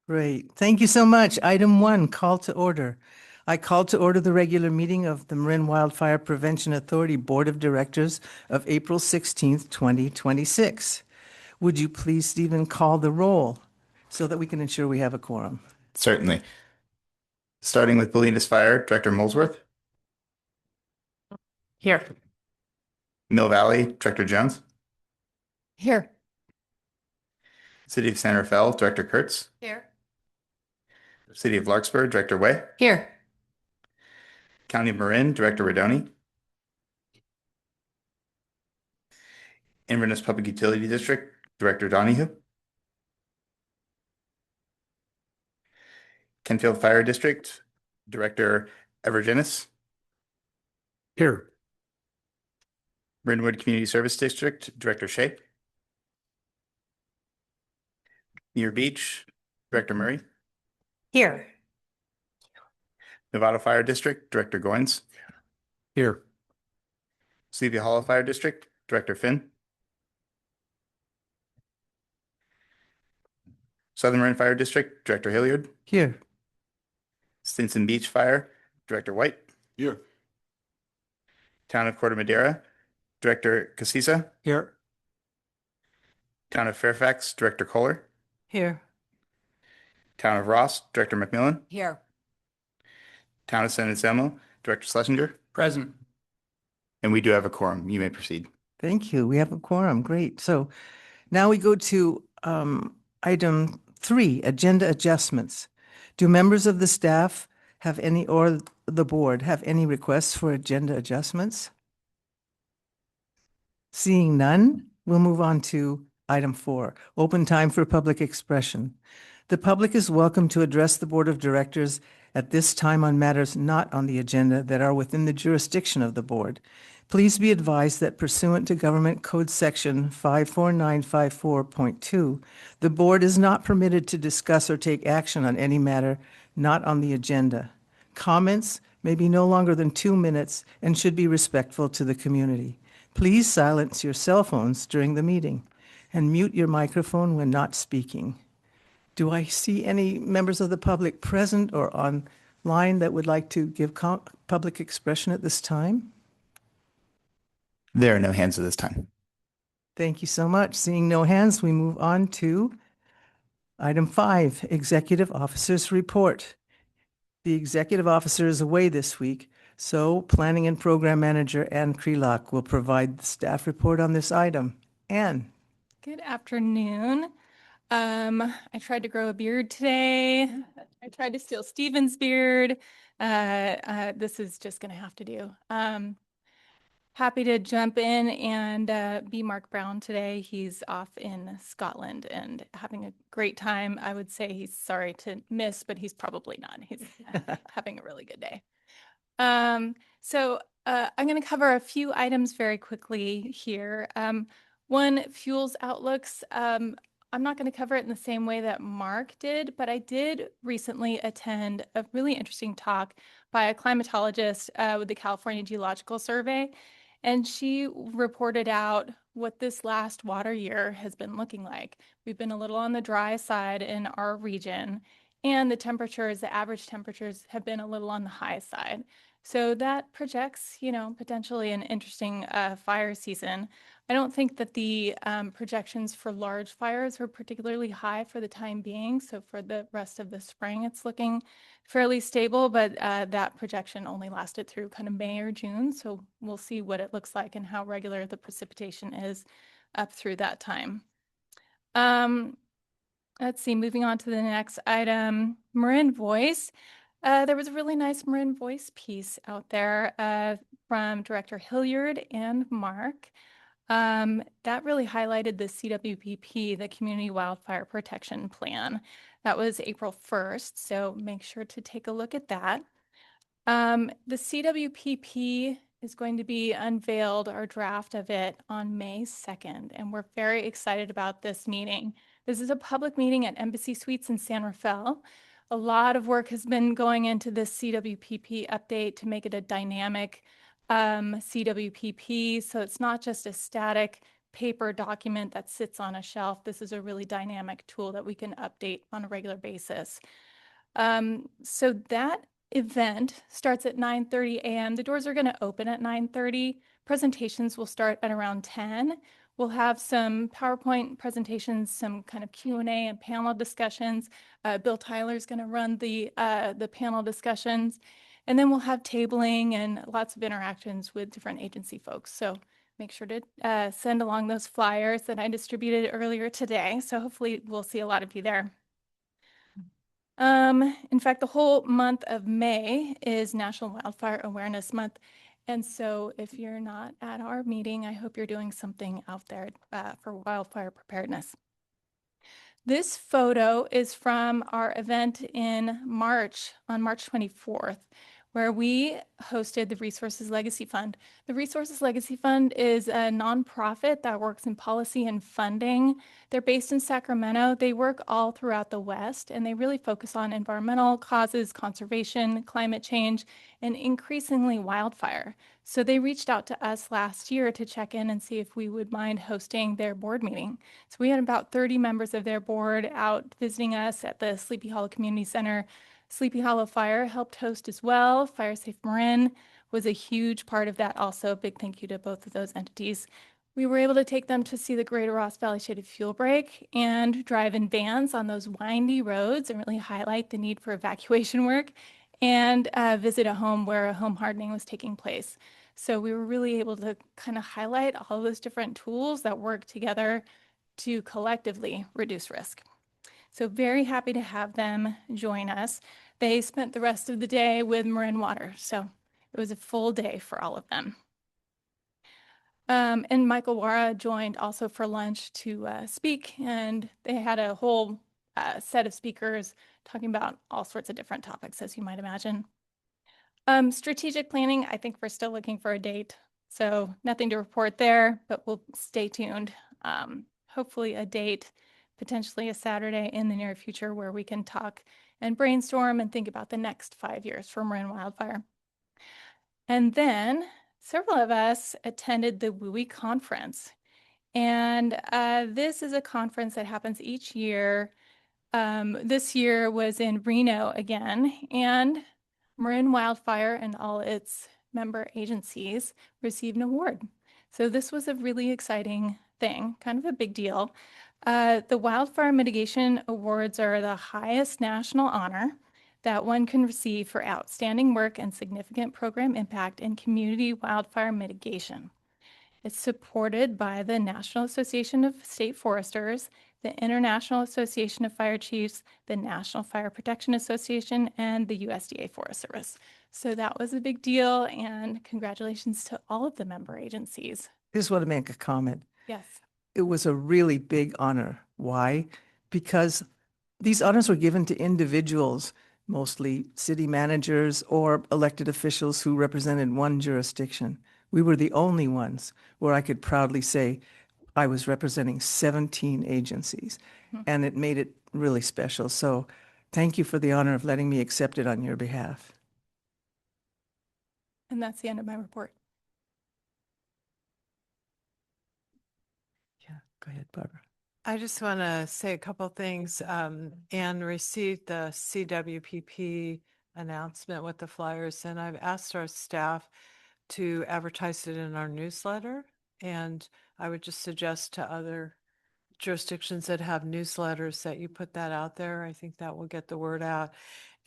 Great. Thank you so much. Item 1, call to order. I call to order the regular meeting of the Marin Wildfire Prevention Authority Board of Directors of April 16th, 2026. Would you please, Stephen, call the roll so that we can ensure we have a quorum? Certainly. Starting with Bolinas Fire, Director Molesworth. Here. Mill Valley, Director Jones. Here. City of San Rafael, Director Kurtz. Here. City of Larkspur, Director Way. Here. County of Marin, Director Redoni. Inverness Public Utility District, Director Donahue. Kenfield Fire District, Director Evergenis. Here. Brynwood Community Service District, Director Shea. Muir Beach, Director Murray. Here. Nevada Fire District, Director Goins. Here. Sleepy Hollow Fire District, Director Finn. Southern Marin Fire District, Director Hilliard. Here. Stinson Beach Fire, Director White. Here. Town of Corte Madera, Director Casisa. Here. Town of Fairfax, Director Kohler. Here. Town of Ross, Director McMillan. Here. Town of San Anselmo, Director Schlesinger. Present. And we do have a quorum. You may proceed. Thank you. We have a quorum. Great. So now we go to item 3, agenda adjustments. Do members of the staff have any, or the board have any requests for agenda adjustments? Seeing none, we'll move on to item 4, open time for public expression. The public is welcome to address the Board of Directors at this time on matters not on the agenda that are within the jurisdiction of the board. Please be advised that pursuant to Government Code Section 54954.2, the board is not permitted to discuss or take action on any matter not on the agenda. Comments may be no longer than 2 minutes and should be respectful to the community. Please silence your cell phones during the meeting and mute your microphone when not speaking. Do I see any members of the public present or online that would like to give public expression at this time? There are no hands at this time. Thank you so much. Seeing no hands, we move on to item 5, Executive Officer's Report. The Executive Officer is away this week, so Planning and Program Manager Ann Krelock will provide the staff report on this item. Ann. Good afternoon. I tried to grow a beard today. I tried to steal Steven's beard. This is just going to have to do. Happy to jump in and be Mark Brown today. He's off in Scotland and having a great time. I would say he's sorry to miss, but he's probably not. He's having a really good day. So I'm going to cover a few items very quickly here. One, fuels outlooks. I'm not going to cover it in the same way that Mark did, but I did recently attend a really interesting talk by a climatologist with the California Geological Survey. And she reported out what this last water year has been looking like. We've been a little on the dry side in our region, and the temperatures, the average temperatures have been a little on the high side. So that projects, potentially an interesting fire season. I don't think that the projections for large fires are particularly high for the time being. So for the rest of the spring, it's looking fairly stable, but that projection only lasted through kind of May or June. So we'll see what it looks like and how regular the precipitation is up through that time. Let's see, moving on to the next item, Marin Voice. There was a really nice Marin Voice piece out there from Director Hilliard and Mark. That really highlighted the CWPP, the Community Wildfire Protection Plan. That was April 1st, so make sure to take a look at that. The CWPP is going to be unveiled, our draft of it, on May 2nd, and we're very excited about this meeting. This is a public meeting at Embassy Suites in San Rafael. A lot of work has been going into this CWPP update to make it a dynamic CWPP, so it's not just a static paper document that sits on a shelf. This is a really dynamic tool that we can update on a regular basis. So that event starts at 9:30 a.m. The doors are going to open at 9:30. Presentations will start at around 10. We'll have some PowerPoint presentations, some kind of Q&A and panel discussions. Bill Tyler's going to run the panel discussions. And then we'll have tabling and lots of interactions with different agency folks. So make sure to send along those flyers that I distributed earlier today. So hopefully we'll see a lot of you there. In fact, the whole month of May is National Wildfire Awareness Month. And so if you're not at our meeting, I hope you're doing something out there for wildfire preparedness. This photo is from our event in March, on March 24th, where we hosted the Resources Legacy Fund. The Resources Legacy Fund is a nonprofit that works in policy and funding. They're based in Sacramento. They work all throughout the West, and they really focus on environmental causes, conservation, climate change, and increasingly wildfire. So they reached out to us last year to check in and see if we would mind hosting their board meeting. So we had about 30 members of their board out visiting us at the Sleepy Hollow Community Center. Sleepy Hollow Fire helped host as well. Fire Safe Marin was a huge part of that also. Big thank you to both of those entities. We were able to take them to see the Greater Ross Valley Shaded Fuel Break and drive in vans on those windy roads and really highlight the need for evacuation work and visit a home where a home hardening was taking place. So we were really able to kind of highlight all those different tools that work together to collectively reduce risk. So very happy to have them join us. They spent the rest of the day with Marin Water, so it was a full day for all of them. And Michael Wara joined also for lunch to speak, and they had a whole set of speakers talking about all sorts of different topics, as you might imagine. Strategic planning, I think we're still looking for a date, so nothing to report there, but we'll stay tuned. Hopefully a date, potentially a Saturday in the near future where we can talk and brainstorm and think about the next 5 years for Marin Wildfire. And then several of us attended the WUI conference. And this is a conference that happens each year. This year was in Reno again, and Marin Wildfire and all its member agencies received an award. So this was a really exciting thing, kind of a big deal. The Wildfire Mitigation Awards are the highest national honor that one can receive for outstanding work and significant program impact in community wildfire mitigation. It's supported by the National Association of State Foresters, the International Association of Fire Chiefs, the National Fire Protection Association, and the USDA Forest Service. So that was a big deal, and congratulations to all of the member agencies. I just want to make a comment. Yes. It was a really big honor. Why? Because these honors were given to individuals, mostly city managers or elected officials who represented one jurisdiction. We were the only ones where I could proudly say I was representing 17 agencies, and it made it really special. So thank you for the honor of letting me accept it on your behalf. And that's the end of my report. Yeah, go ahead, Barbara. I just want to say a couple things. Anne received the CWPP announcement with the flyers, and I've asked our staff to advertise it in our newsletter. And I would just suggest to other jurisdictions that have newsletters that you put that out there. I think that will get the word out.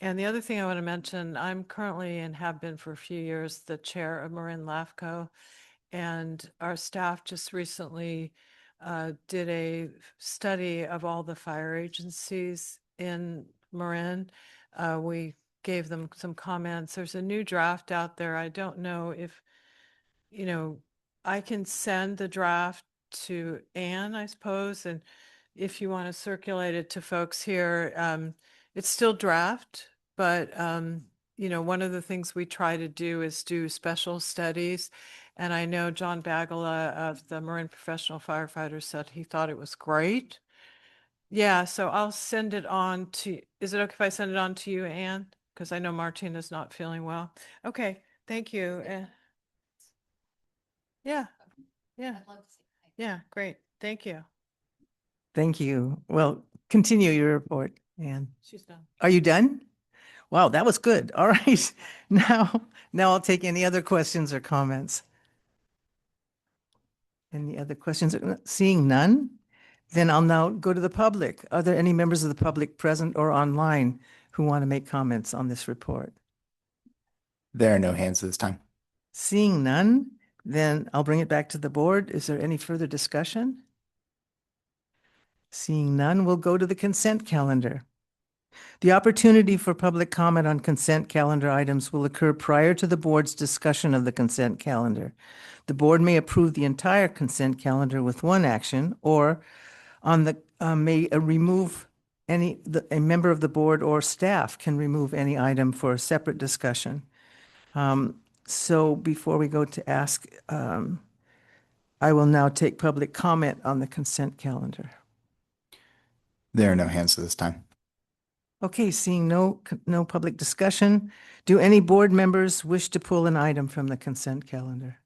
And the other thing I want to mention, I'm currently and have been for a few years the chair of Marin LAFCO, and our staff just recently did a study of all the fire agencies in Marin. We gave them some comments. There's a new draft out there. I don't know if, I can send the draft to Anne, I suppose, and if you want to circulate it to folks here, it's still draft, but one of the things we try to do is do special studies. And I know John Bagala of the Marin Professional Firefighters said he thought it was great. Yeah, so I'll send it on to, is it okay if I send it on to you, Anne? Because I know Martina's not feeling well. Okay, thank you. Yeah, yeah. Yeah, great. Thank you. Thank you. Well, continue your report, Anne. She's done. Are you done? Wow, that was good. All right. Now I'll take any other questions or comments. Any other questions? Seeing none, then I'll now go to the public. Are there any members of the public present or online who want to make comments on this report? There are no hands this time. Seeing none, then I'll bring it back to the board. Is there any further discussion? Seeing none, we'll go to the consent calendar. The opportunity for public comment on consent calendar items will occur prior to the board's discussion of the consent calendar. The board may approve the entire consent calendar with one action, or may remove a member of the board or staff can remove any item for a separate discussion. So before we go to ask, I will now take public comment on the consent calendar. There are no hands this time. Okay, seeing no public discussion, do any board members wish to pull an item from the consent calendar?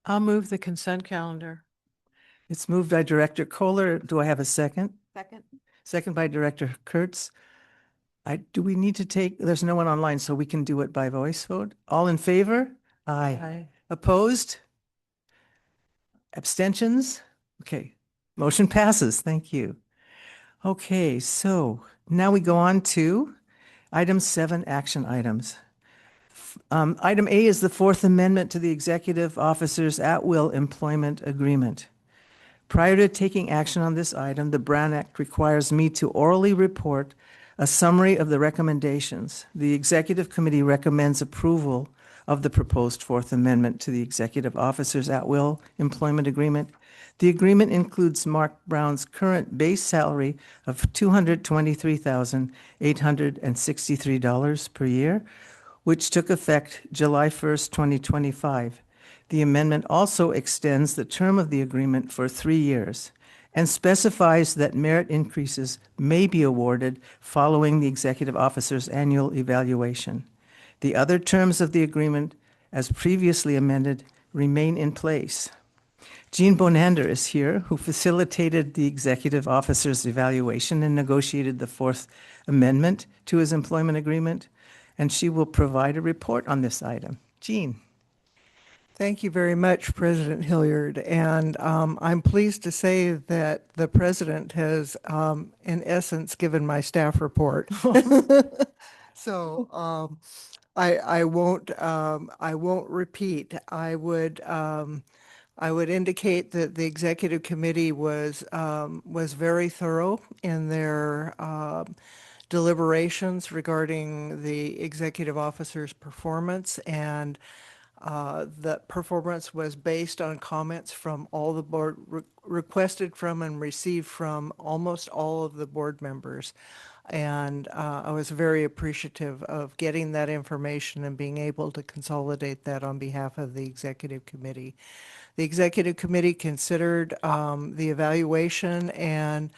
I'll move the consent calendar. It's moved by Director Kohler. Do I have a second? Second. Second by Director Kurtz. Do we need to take, there's no one online, so we can do it by voice vote. All in favor? Aye. Opposed? Abstentions? Okay, motion passes. Thank you. Okay, so now we go on to item 7, action items. Item A is the Fourth Amendment to the Executive Officer's At-Will Employment Agreement. Prior to taking action on this item, the Brown Act requires me to orally report a summary of the recommendations. The Executive Committee recommends approval of the proposed Fourth Amendment to the Executive Officer's At-Will Employment Agreement. The agreement includes Mark Brown's current base salary of $223,863 per year, which took effect July 1st, 2025. The amendment also extends the term of the agreement for 3 years and specifies that merit increases may be awarded following the executive officer's annual evaluation. The other terms of the agreement, as previously amended, remain in place. Jean Bonander is here, who facilitated the executive officer's evaluation and negotiated the Fourth Amendment to his employment agreement, and she will provide a report on this item. Jean. Thank you very much, President Hilliard. And I'm pleased to say that the president has, in essence, given my staff report. So I won't repeat. I would indicate that the executive committee was very thorough in their deliberations regarding the executive officer's performance, and the performance was based on comments from all the board, requested from and received from almost all of the board members. And I was very appreciative of getting that information and being able to consolidate that on behalf of the executive committee. The executive committee considered the evaluation and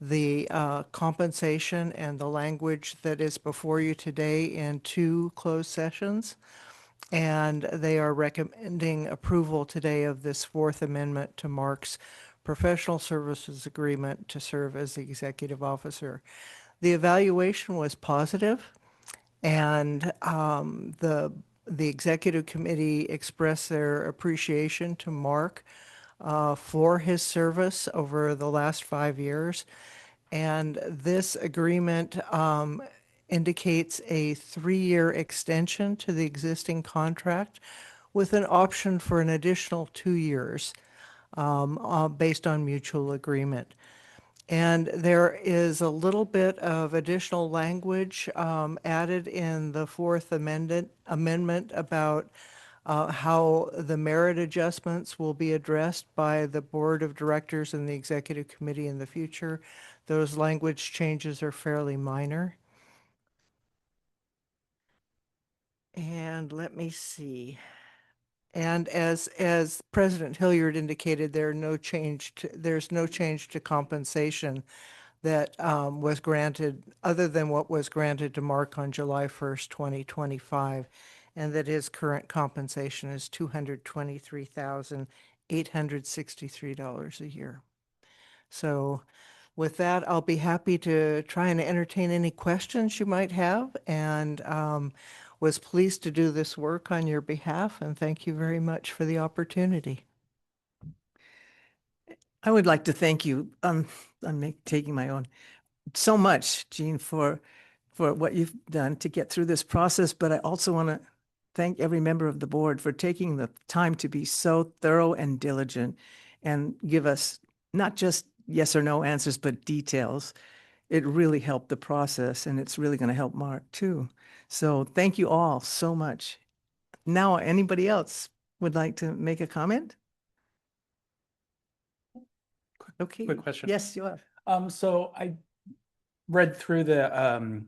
the compensation and the language that is before you today in 2 closed sessions. And they are recommending approval today of this Fourth Amendment to Mark's professional services agreement to serve as the executive officer. The evaluation was positive, and the executive committee expressed their appreciation to Mark for his service over the last 5 years. And this agreement indicates a 3-year extension to the existing contract with an option for an additional 2 years based on mutual agreement. And there is a little bit of additional language added in the Fourth Amendment about how the merit adjustments will be addressed by the board of directors and the executive committee in the future. Those language changes are fairly minor. And let me see. And as President Hilliard indicated, there's no change to compensation that was granted, other than what was granted to Mark on July 1st, 2025, and that his current compensation is $223,863. $863 a year. So with that, I'll be happy to try and entertain any questions you might have, and was pleased to do this work on your behalf, and thank you very much for the opportunity. I would like to thank you, taking my own, so much, Jean, for what you've done to get through this process. But I also want to thank every member of the board for taking the time to be so thorough and diligent and give us not just yes or no answers, but details. It really helped the process, and it's really going to help Mark too. So thank you all so much. Now, anybody else would like to make a comment? Okay. Quick question. Yes, you are. So I read through the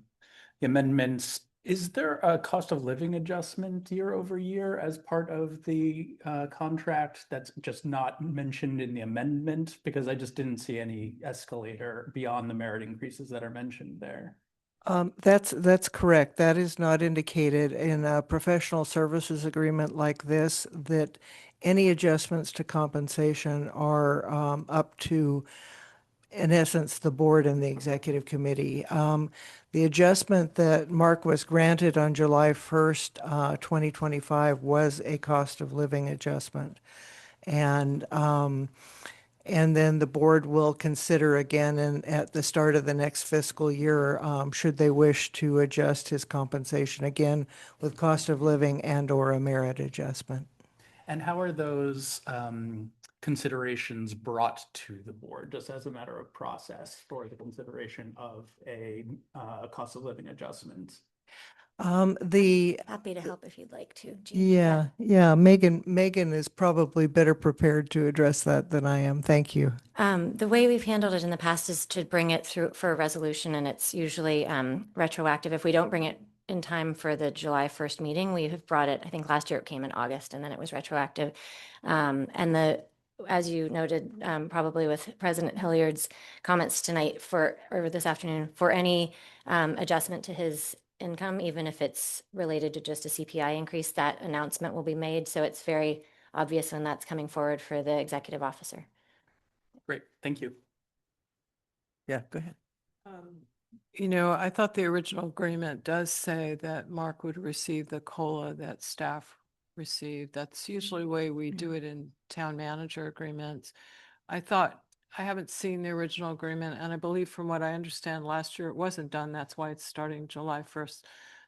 amendments. Is there a cost of living adjustment year over year as part of the contract that's just not mentioned in the amendment? Because I just didn't see any escalator beyond the merit increases that are mentioned there. That's correct. That is not indicated in a professional services agreement like this, that any adjustments to compensation are up to, in essence, the board and the executive committee. The adjustment that Mark was granted on July 1st, 2025 was a cost of living adjustment. And then the board will consider again at the start of the next fiscal year, should they wish to adjust his compensation again with cost of living and or a merit adjustment. And how are those considerations brought to the board, just as a matter of process for the consideration of a cost of living adjustment? Happy to help if you'd like to, Jean. Yeah. Megan is probably better prepared to address that than I am. Thank you. The way we've handled it in the past is to bring it through for a resolution, and it's usually retroactive. If we don't bring it in time for the July 1st meeting, we have brought it, I think last year it came in August and then it was retroactive. As you noted, probably with President Hilliard's comments tonight or this afternoon, for any adjustment to his income, even if it's related to just a CPI increase, that announcement will be made. So it's very obvious when that's coming forward for the executive officer. Great, thank you. Yeah, go ahead. I thought the original agreement does say that Mark would receive the COLA that staff received. That's usually the way we do it in town manager agreements. I haven't seen the original agreement, and I believe from what I understand last year it wasn't done. That's why it's starting July 1st,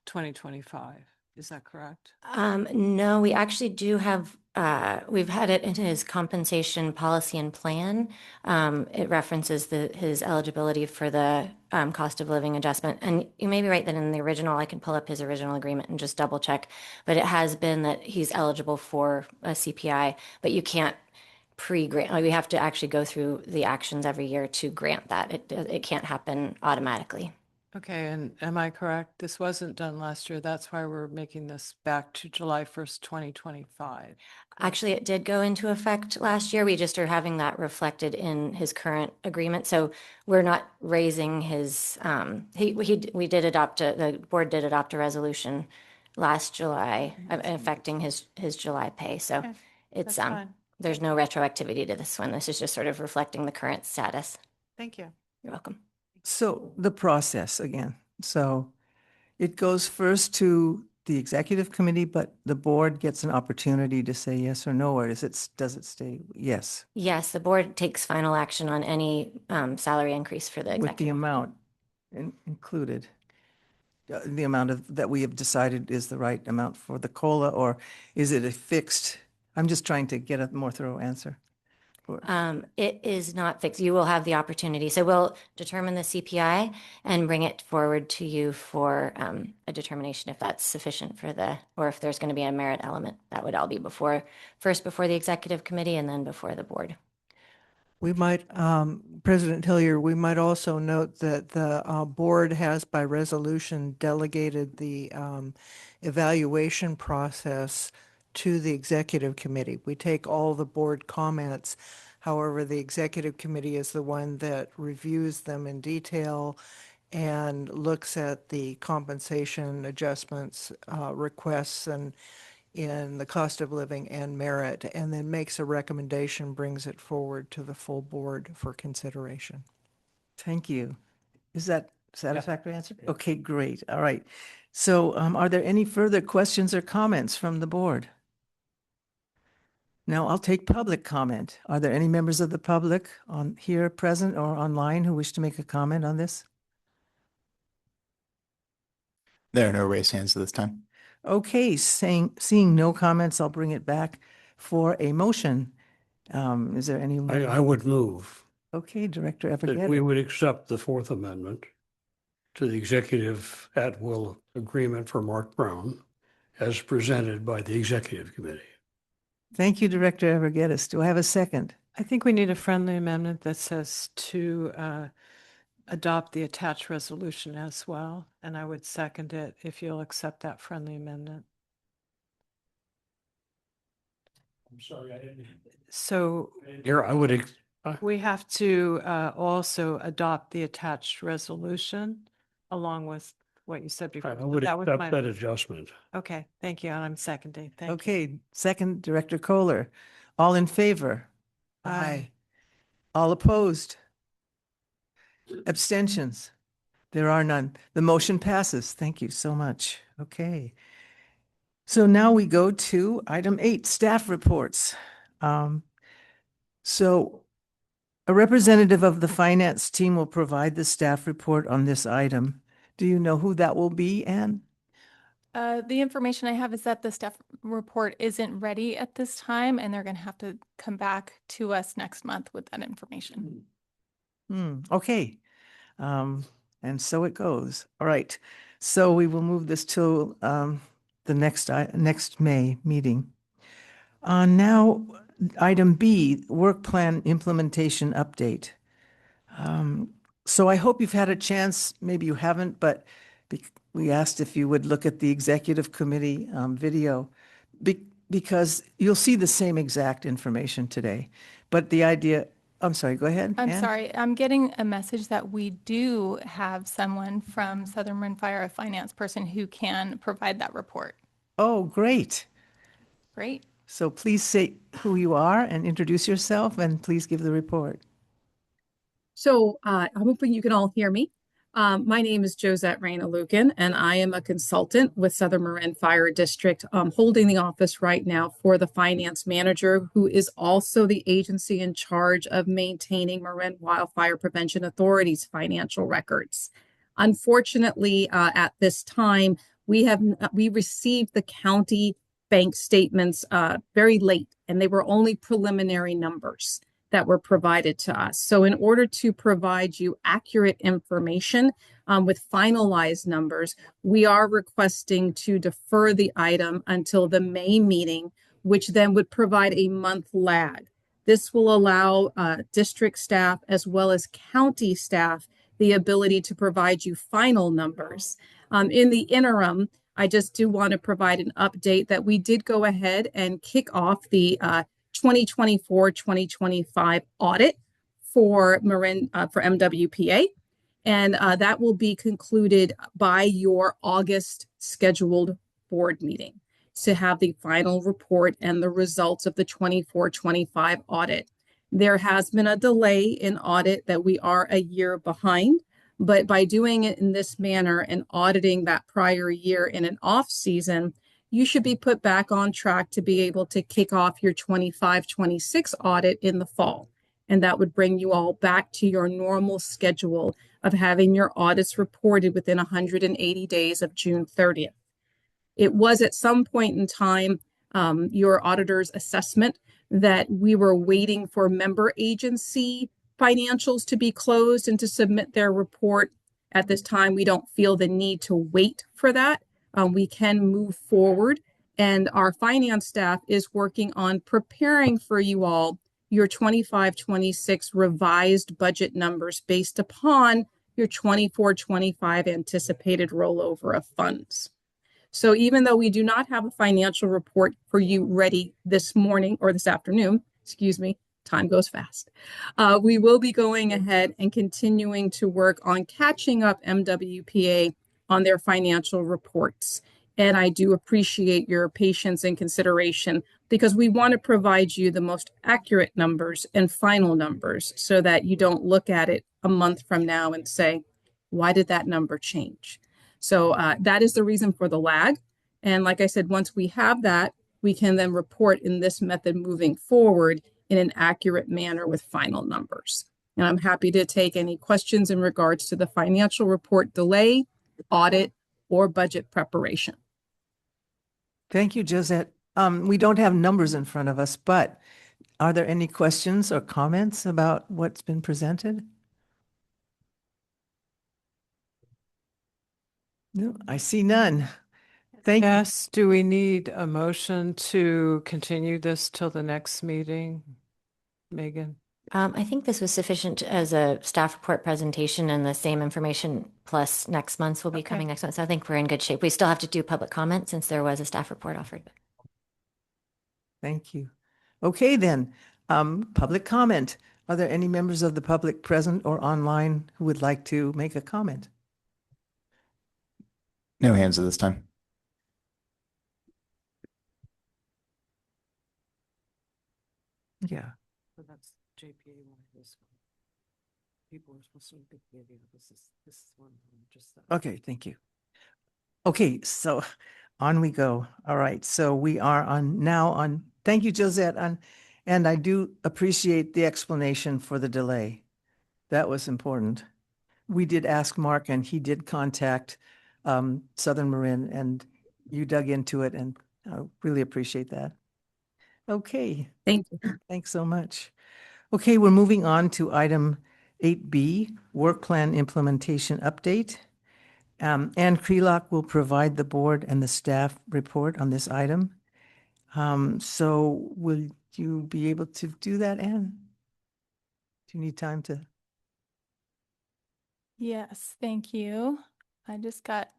2025. Is that correct? No, we actually do have, we've had it in his compensation policy and plan. It references his eligibility for the cost of living adjustment. And you may be right that in the original, I can pull up his original agreement and just double check, but it has been that he's eligible for a CPI, but you can't pre-grant, we have to actually go through the actions every year to grant that. It can't happen automatically. Okay, and am I correct? This wasn't done last year. That's why we're making this back to July 1st, 2025. Actually, it did go into effect last year. We just are having that reflected in his current agreement. So we're not raising his, we did adopt, the board did adopt a resolution last July affecting his July pay. So Okay, it's, that's fine. there's no retroactivity to this one. This is just sort of reflecting the current status. Thank you. You're welcome. So the process again. So it goes first to the executive committee, but the board gets an opportunity to say yes or no, or does it stay yes Yes, the board takes final action on any salary increase for the with the executive. amount included? The amount that we have decided is the right amount for the COLA, or is it a fixed? I'm just trying to get a more thorough answer. It is not fixed. You will have the opportunity. So we'll determine the CPI and bring it forward to you for a determination if that's sufficient or if there's going to be a merit element. That would all be first before the executive committee and then before the board. We might, President Hilliard, we might also note that the board has by resolution delegated the evaluation process to the executive committee. We take all the board comments. However, the executive committee is the one that reviews them in detail and looks at the compensation adjustments, requests, and in the cost of living and merit, and then makes a recommendation, brings it forward to the full board for consideration. Thank you. Is that satisfactory answer? Okay, great. All right. So are there any further questions or comments from the board? Now I'll take public comment. Are there any members of the public on here present or online who wish to make a comment on this? There are no raised hands at this time. Okay, seeing no comments, I'll bring it back for a motion. Is there any? I would move Okay, Director that we Evergetto. would accept the Fourth Amendment to the executive at-will agreement for Mark Brown as presented by the Executive Committee. Thank you, Director Evergetto. Do I have a second? I think we need a friendly amendment that says to adopt the attached resolution as well, and I would second it if you'll accept that friendly amendment. I'm sorry, I didn't So hear. I would, we have to also adopt the attached resolution along with what you said before. I So would that was accept my- that adjustment. Okay, thank you, and I'm seconding. Thank you. Okay, second, Director Kohler. All in favor? Aye. All opposed? Abstentions? There are none. The motion passes. Thank you so much. Okay. So now we go to item 8, staff reports. So a representative of the finance team will provide the staff report on this item. Do you know who that will be, Anne? The information I have is that the staff report isn't ready at this time, and they're going to have to come back to us next month with that information. Okay. And so it goes. All right. So we will move this to the next May meeting. Now, item B, work plan implementation update. So I hope you've had a chance, maybe you haven't, but we asked if you would look at the executive committee video because you'll see the same exact information today. But the idea, I'm sorry, go ahead. I'm Ann. sorry, I'm getting a message that we do have someone from Southern Marin Fire, a finance person, who can provide that report. Oh, great. Great. So please say who you are and introduce yourself, and please give the report. So I'm hoping you can all hear me. My name is Josette Reyna-Lucan, and I am a consultant with Southern Marin Fire District, holding the office right now for the finance manager, who is also the agency in charge of maintaining Marin Wildfire Prevention Authority's financial records. Unfortunately, at this time, we received the county bank statements very late, and they were only preliminary numbers that were provided to us. So in order to provide you accurate information with finalized numbers, we are requesting to defer the item until the May meeting, which then would provide a month lag. This will allow district staff as well as county staff the ability to provide you final numbers. In the interim, I just do want to provide an update that we did go ahead and kick off the 2024-2025 audit for MWPA, and that will be concluded by your August scheduled board meeting to have the final report and the results of the 24-25 audit. There has been a delay in audit that we are a year behind, but by doing it in this manner and auditing that prior year in an off season, you should be put back on track to be able to kick off your 25-26 audit in the fall. And that would bring you all back to your normal schedule of having your audits reported within 180 days of June 30th. It was at some point in time your auditor's assessment that we were waiting for member agency financials to be closed and to submit their report. At this time, we don't feel the need to wait for that. We can move forward, and our finance staff is working on preparing for you all your 25-26 revised budget numbers based upon your 24-25 anticipated rollover of funds. So even though we do not have a financial report for you ready this morning or this afternoon, excuse me, time goes fast. We will be going ahead and continuing to work on catching up MWPA on their financial reports. And I do appreciate your patience and consideration because we want to provide you the most accurate numbers and final numbers so that you don't look at it a month from now and say, why did that number change? So that is the reason for the lag. And like I said, once we have that, we can then report in this method moving forward in an accurate manner with final numbers. And I'm happy to take any questions in regards to the financial report delay, audit, or budget preparation. Thank you, Josette. We don't have numbers in front of us, but are there any questions or comments about what's been presented? No, I see none. Thank you. Yes, do we need a motion to continue this till the next meeting? Megan? I think this was sufficient as a staff report presentation, and the same information plus next month's will be Okay. coming next month. So I think we're in good shape. We still have to do public comment since there was a staff report offered. Thank you. Okay, then, public comment. Are there any members of the public present or online who would like to make a comment? No hands at this time. Yeah. So that's JPA one, this one. People are supposed to be video. This is one, just. Okay, thank you. Okay, so on we go. All right, so we are on, thank you, Josette, and I do appreciate the explanation for the delay. That was important. We did ask Mark and he did contact Southern Marin, and you dug into it, and I really appreciate that. Okay, Thank you. thanks so much. Okay, we're moving on to item 8B, Work Plan Implementation Update. Ann Krelock will provide the board and the staff report on this item. So will you be able to do that, Ann? Do you need time to? Yes, thank you. I just got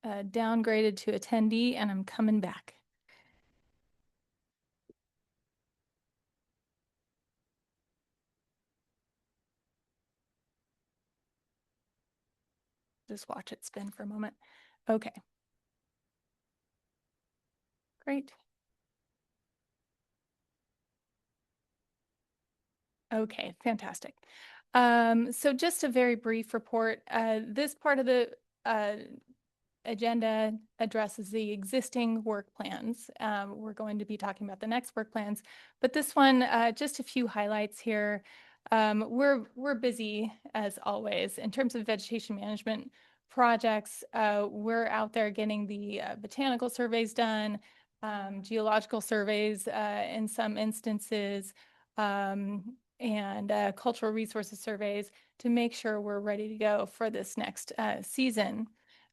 downgraded to attendee and I'm coming back. Just watch it spin for a moment. Okay. Great. Okay, fantastic. So just a very brief report. This part of the agenda addresses the existing work plans. We're going to be talking about the next work plans, but this one, just a few highlights here. We're busy as always in terms of vegetation management projects. We're out there getting the botanical surveys done, geological surveys in some instances, and cultural resources surveys to make sure we're ready to go for this next season.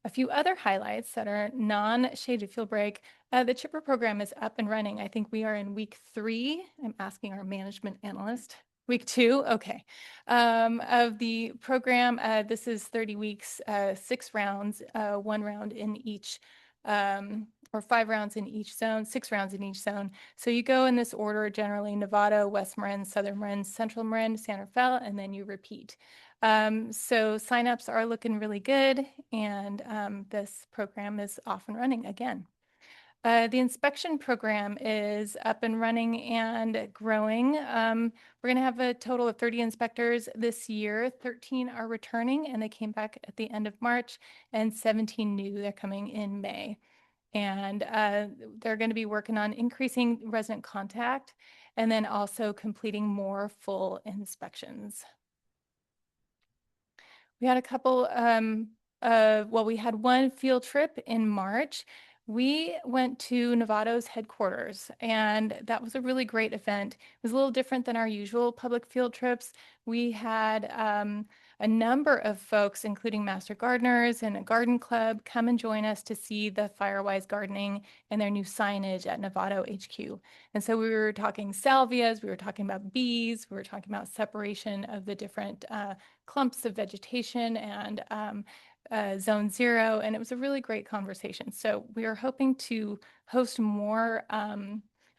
A few other highlights that are non-shaded field break. The chipper program is up and running. I think we are in week 3. I'm asking our management analyst. Week 2, okay. Of the program, this is 30 weeks, 6 rounds, 1 round in each, or 5 rounds in each zone, 6 rounds in each zone. So you go in this order, generally Novato, West Marin, Southern Marin, Central Marin, San Rafael, and then you repeat. So signups are looking really good, and this program is off and running again. The inspection program is up and running and growing. We're going to have a total of 30 inspectors this year. 13 are returning, and they came back at the end of March, and 17 new. They're coming in May. And they're going to be working on increasing resident contact and then also completing more full inspections. We had a couple, well, we had one field trip in March. We went to Novato's headquarters, and that was a really great event. It was a little different than our usual public field trips. We had a number of folks, including master gardeners and a garden club, come and join us to see the Firewise gardening and their new signage at Novato HQ. And so we were talking salvias, we were talking about bees, we were talking about separation of the different clumps of vegetation and zone 0, and it was a really great conversation. So we are hoping to host more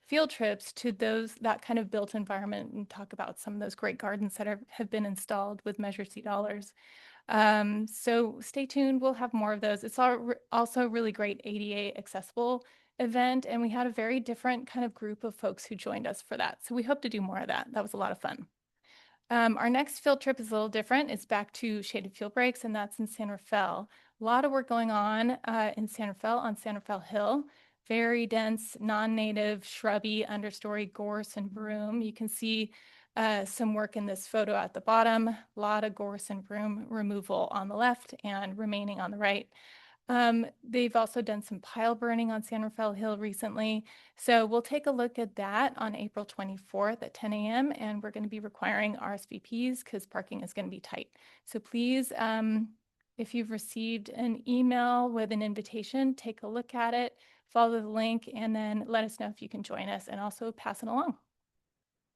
field trips to that kind of built environment and talk about some of those great gardens that have been installed with Measure C dollars. So stay tuned. We'll have more of those. It's also a really great ADA accessible event, and we had a very different kind of group of folks who joined us for that. So we hope to do more of that. That was a lot of fun. Our next field trip is a little different. It's back to Shaded Field Breaks, and that's in San Rafael. A lot of work going on in San Rafael on San Rafael Hill. Very dense, non-native, shrubby understory gorse and broom. You can see some work in this photo at the bottom. A lot of gorse and broom removal on the left and remaining on the right. They've also done some pile burning on San Rafael Hill recently. So we'll take a look at that on April 24th at 10 a.m. And we're going to be requiring RSVPs because parking is going to be tight. So please, if you've received an email with an invitation, take a look at it, follow the link, and then let us know if you can join us and also pass it along.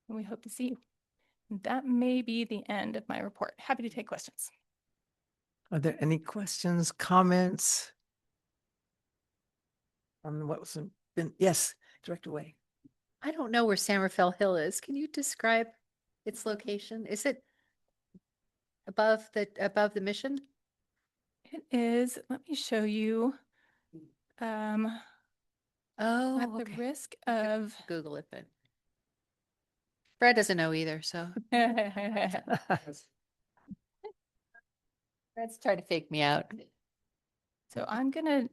And we hope to see you. And that may be the end of my report. Happy to take questions. Are there any questions, comments? On what was been, yes, Director Way. I don't know where San Rafael Hill is. Can you describe its location? Is it above the mission? It is, let me show you. Oh, At the okay. risk I could of Google it, but Brad doesn't know either, so Brad's trying to fake me out. so I'm gonna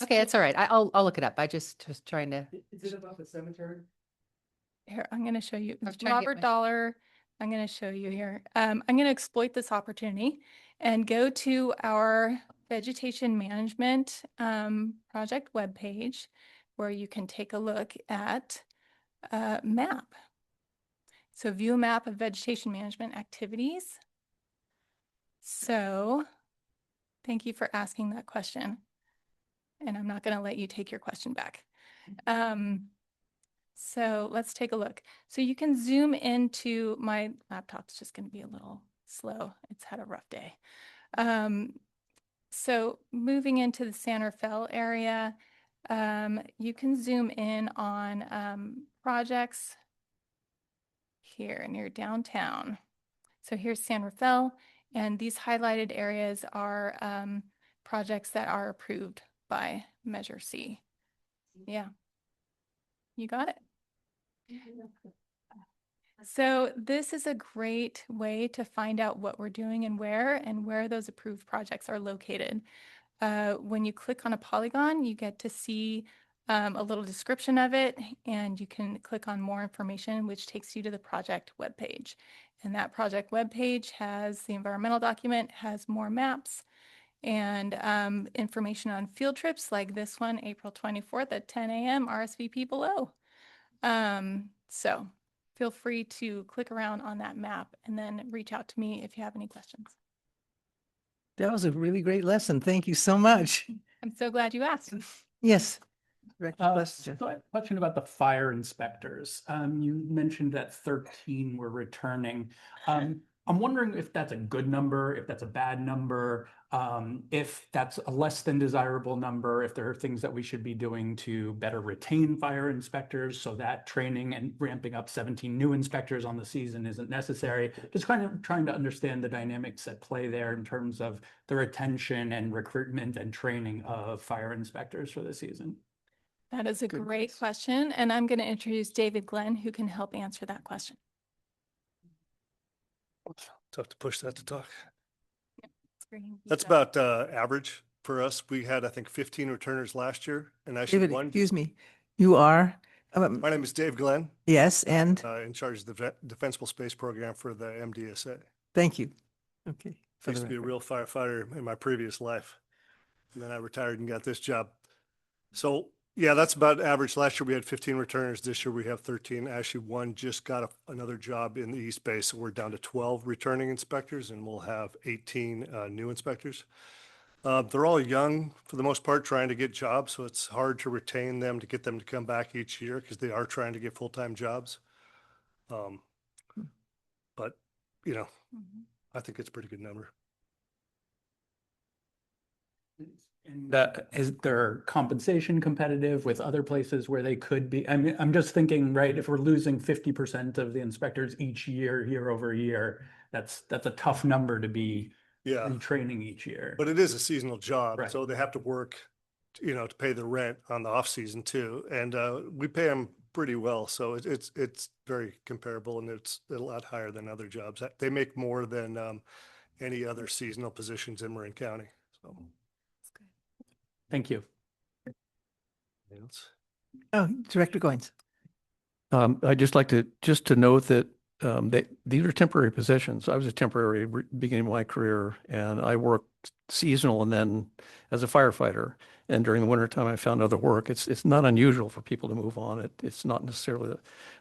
Okay, that's all right. I'll look it up. I just was trying to. Is it above the cemetery? Here, I'm gonna show you. I was trying to get Robert my- Dollar, I'm gonna show you here. I'm gonna exploit this opportunity and go to our vegetation management project webpage where you can take a look at a map. So view a map of vegetation management activities. So thank you for asking that question. And I'm not going to let you take your question back. So let's take a look. So you can zoom into, my laptop's just going to be a little slow. It's had a rough day. So moving into the San Rafael area, you can zoom in on projects here near downtown. So here's San Rafael, and these highlighted areas are projects that are approved by Measure C. Yeah, you got it. So this is a great way to find out what we're doing and where those approved projects are located. When you click on a polygon, you get to see a little description of it, and you can click on more information, which takes you to the project webpage. And that project webpage has the environmental document, has more maps, and information on field trips like this one, April 24th at 10 a.m. RSVP below. So feel free to click around on that map and then reach out to me if you have any questions. That was a really great lesson. Thank you so much. I'm so glad you asked. Yes. Director question. So I have a question about the fire inspectors. You mentioned that 13 were returning. I'm wondering if that's a good number, if that's a bad number, if that's a less than desirable number, if there are things that we should be doing to better retain fire inspectors so that training and ramping up 17 new inspectors on the season isn't necessary. Just kind of trying to understand the dynamics at play there in terms of the retention and recruitment and training of fire inspectors for the season. That is a Good great question, and I'm going to introduce David Glenn, who can help answer that question. Tough to push that to talk. Screen. That's about average for us. We had, I think, 15 returners last year, and actually David, one. excuse me, you are, My name is Dave Glenn, yes, and in charge of the Defensible Space Program for the MDSA. thank you. Okay. I for used the to be a record. real firefighter in my previous life, and then I retired and got this job. So yeah, that's about average. Last year we had 15 returners. This year we have 13. Actually, one just got another job in the East Bay, so we're down to 12 returning inspectors, and we'll have 18 new inspectors. They're all young for the most part, trying to get jobs, so it's hard to retain them, to get them to come back each year because they are trying to get full-time jobs. But you know, I think it's a pretty good number. And is their compensation competitive with other places where they could be? I mean, I'm just thinking, right, if we're losing 50% of the inspectors each year, year over year, that's a tough number to be Yeah, retraining each year. but it is a seasonal job, Right. so they have to work, to pay the rent on the off season too. And we pay them pretty well, so it's very comparable, and it's a lot higher than other jobs. They make more than any other seasonal positions in Marin County. So, Thank you. anything else? Oh, Director Goins. I'd just like to note that these are temporary positions. I was a temporary beginning of my career, and I worked seasonal and then as a firefighter. And during the wintertime, I found other work. It's not unusual for people to move on. It's not necessarily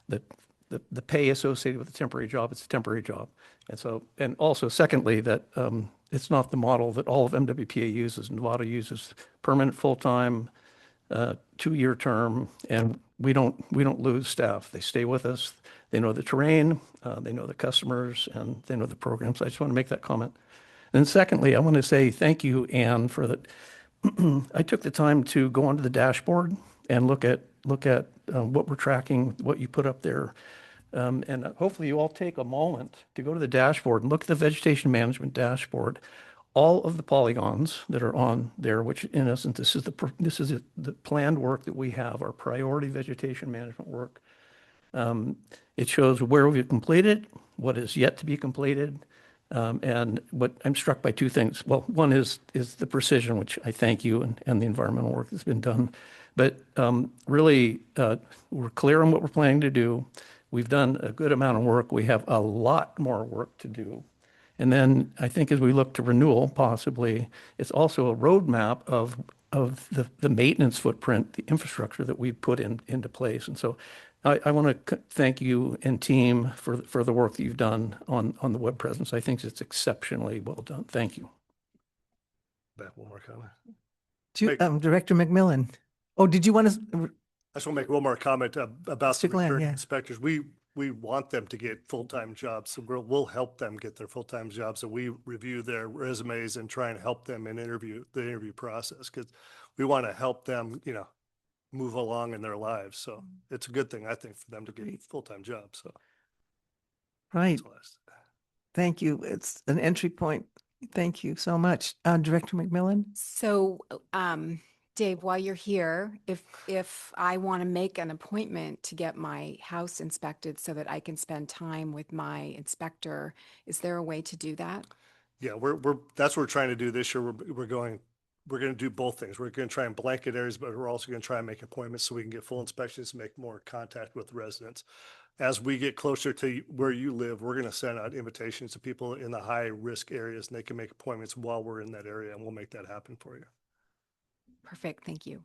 the pay associated with a temporary job. It's a temporary job. And also secondly, that it's not the model that all of MWPA uses. Nevada uses permanent full-time 2-year term, and we don't lose staff. They stay with us. They know the terrain, they know the customers, and they know the programs. I just want to make that comment. And secondly, I want to say thank you, Anne, for that. I took the time to go onto the dashboard and look at what we're tracking, what you put up there. And hopefully you all take a moment to go to the dashboard and look at the vegetation management dashboard. All of the polygons that are on there, which in essence, this is the planned work that we have, our priority vegetation management work. It shows where we've completed, what is yet to be completed, and what I'm struck by 2 things. Well, one is the precision, which I thank you, and the environmental work that's been done. But really, we're clear on what we're planning to do. We've done a good amount of work. We have a lot more work to do. And then I think as we look to renewal, possibly, it's also a roadmap of the maintenance footprint, the infrastructure that we put into place. And so I want to thank you and team for the work that you've done on the web presence. I think it's exceptionally well done. Thank you. Back one more comment. Director McMillan. Oh, did you want to? I just want to make one more comment about the Mr. Glenn, returning yeah. inspectors. We want them to get full-time jobs, so we'll help them get their full-time jobs. So we review their resumes and try and help them in the interview process, because we want to help them, move along in their lives. So it's a good thing, I think, for them to get full-time jobs. So Right. that's all I said. Thank you. It's an entry point. Thank you so much. Director McMillan? So, Dave, while you're here, if I want to make an appointment to get my house inspected so that I can spend time with my inspector, is there a way to do that? Yeah, that's what we're trying to do this year. We're going to do both things. We're going to try and blanket areas, but we're also going to try and make appointments so we can get full inspections and make more contact with residents. As we get closer to where you live, we're going to send out invitations to people in the high risk areas, and they can make appointments while we're in that area, and we'll make that happen for you. Perfect. Thank you.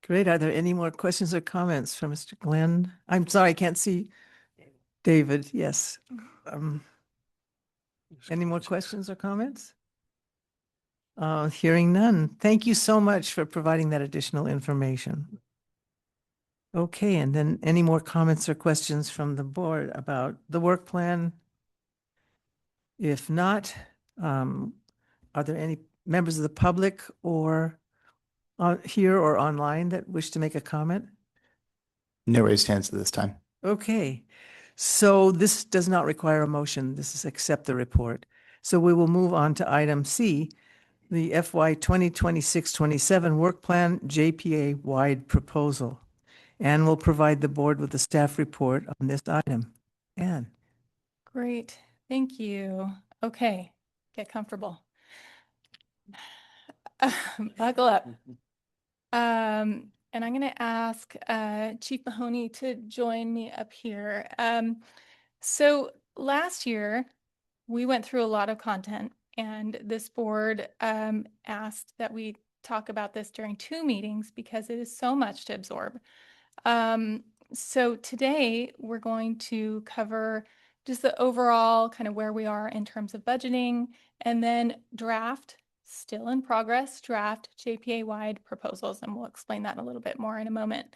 Great. Are there any more questions or comments from Mr. Glenn? I'm sorry, I can't see David. Yes. Any more questions or comments? Hearing none. Thank you so much for providing that additional information. Okay, and then any more comments or questions from the board about the work plan? If not, are there any members of the public or here or online that wish to make a comment? No raised hands at this time. Okay, so this does not require a motion. This is accept the report. So we will move on to item C, the FY 2026-27 Work Plan JPA wide proposal. Anne will provide the board with a staff report on this item. Anne. Great. Thank you. Okay, get comfortable. Buckle up. And I'm going to ask Chief Mahoney to join me up here. So last year, we went through a lot of content, and this board asked that we talk about this during 2 meetings because it is so much to absorb. So today, we're going to cover just the overall kind of where we are in terms of budgeting, and then still in progress, draft JPA-wide proposals, and we'll explain that a little bit more in a moment.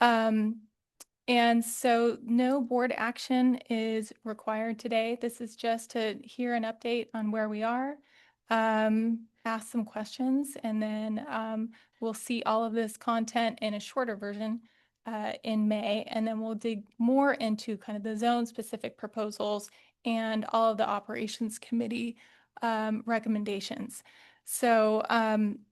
And so no board action is required today. This is just to hear an update on where we are, ask some questions, and then we'll see all of this content in a shorter version in May, and then we'll dig more into kind of the zone-specific proposals and all of the operations committee recommendations. So,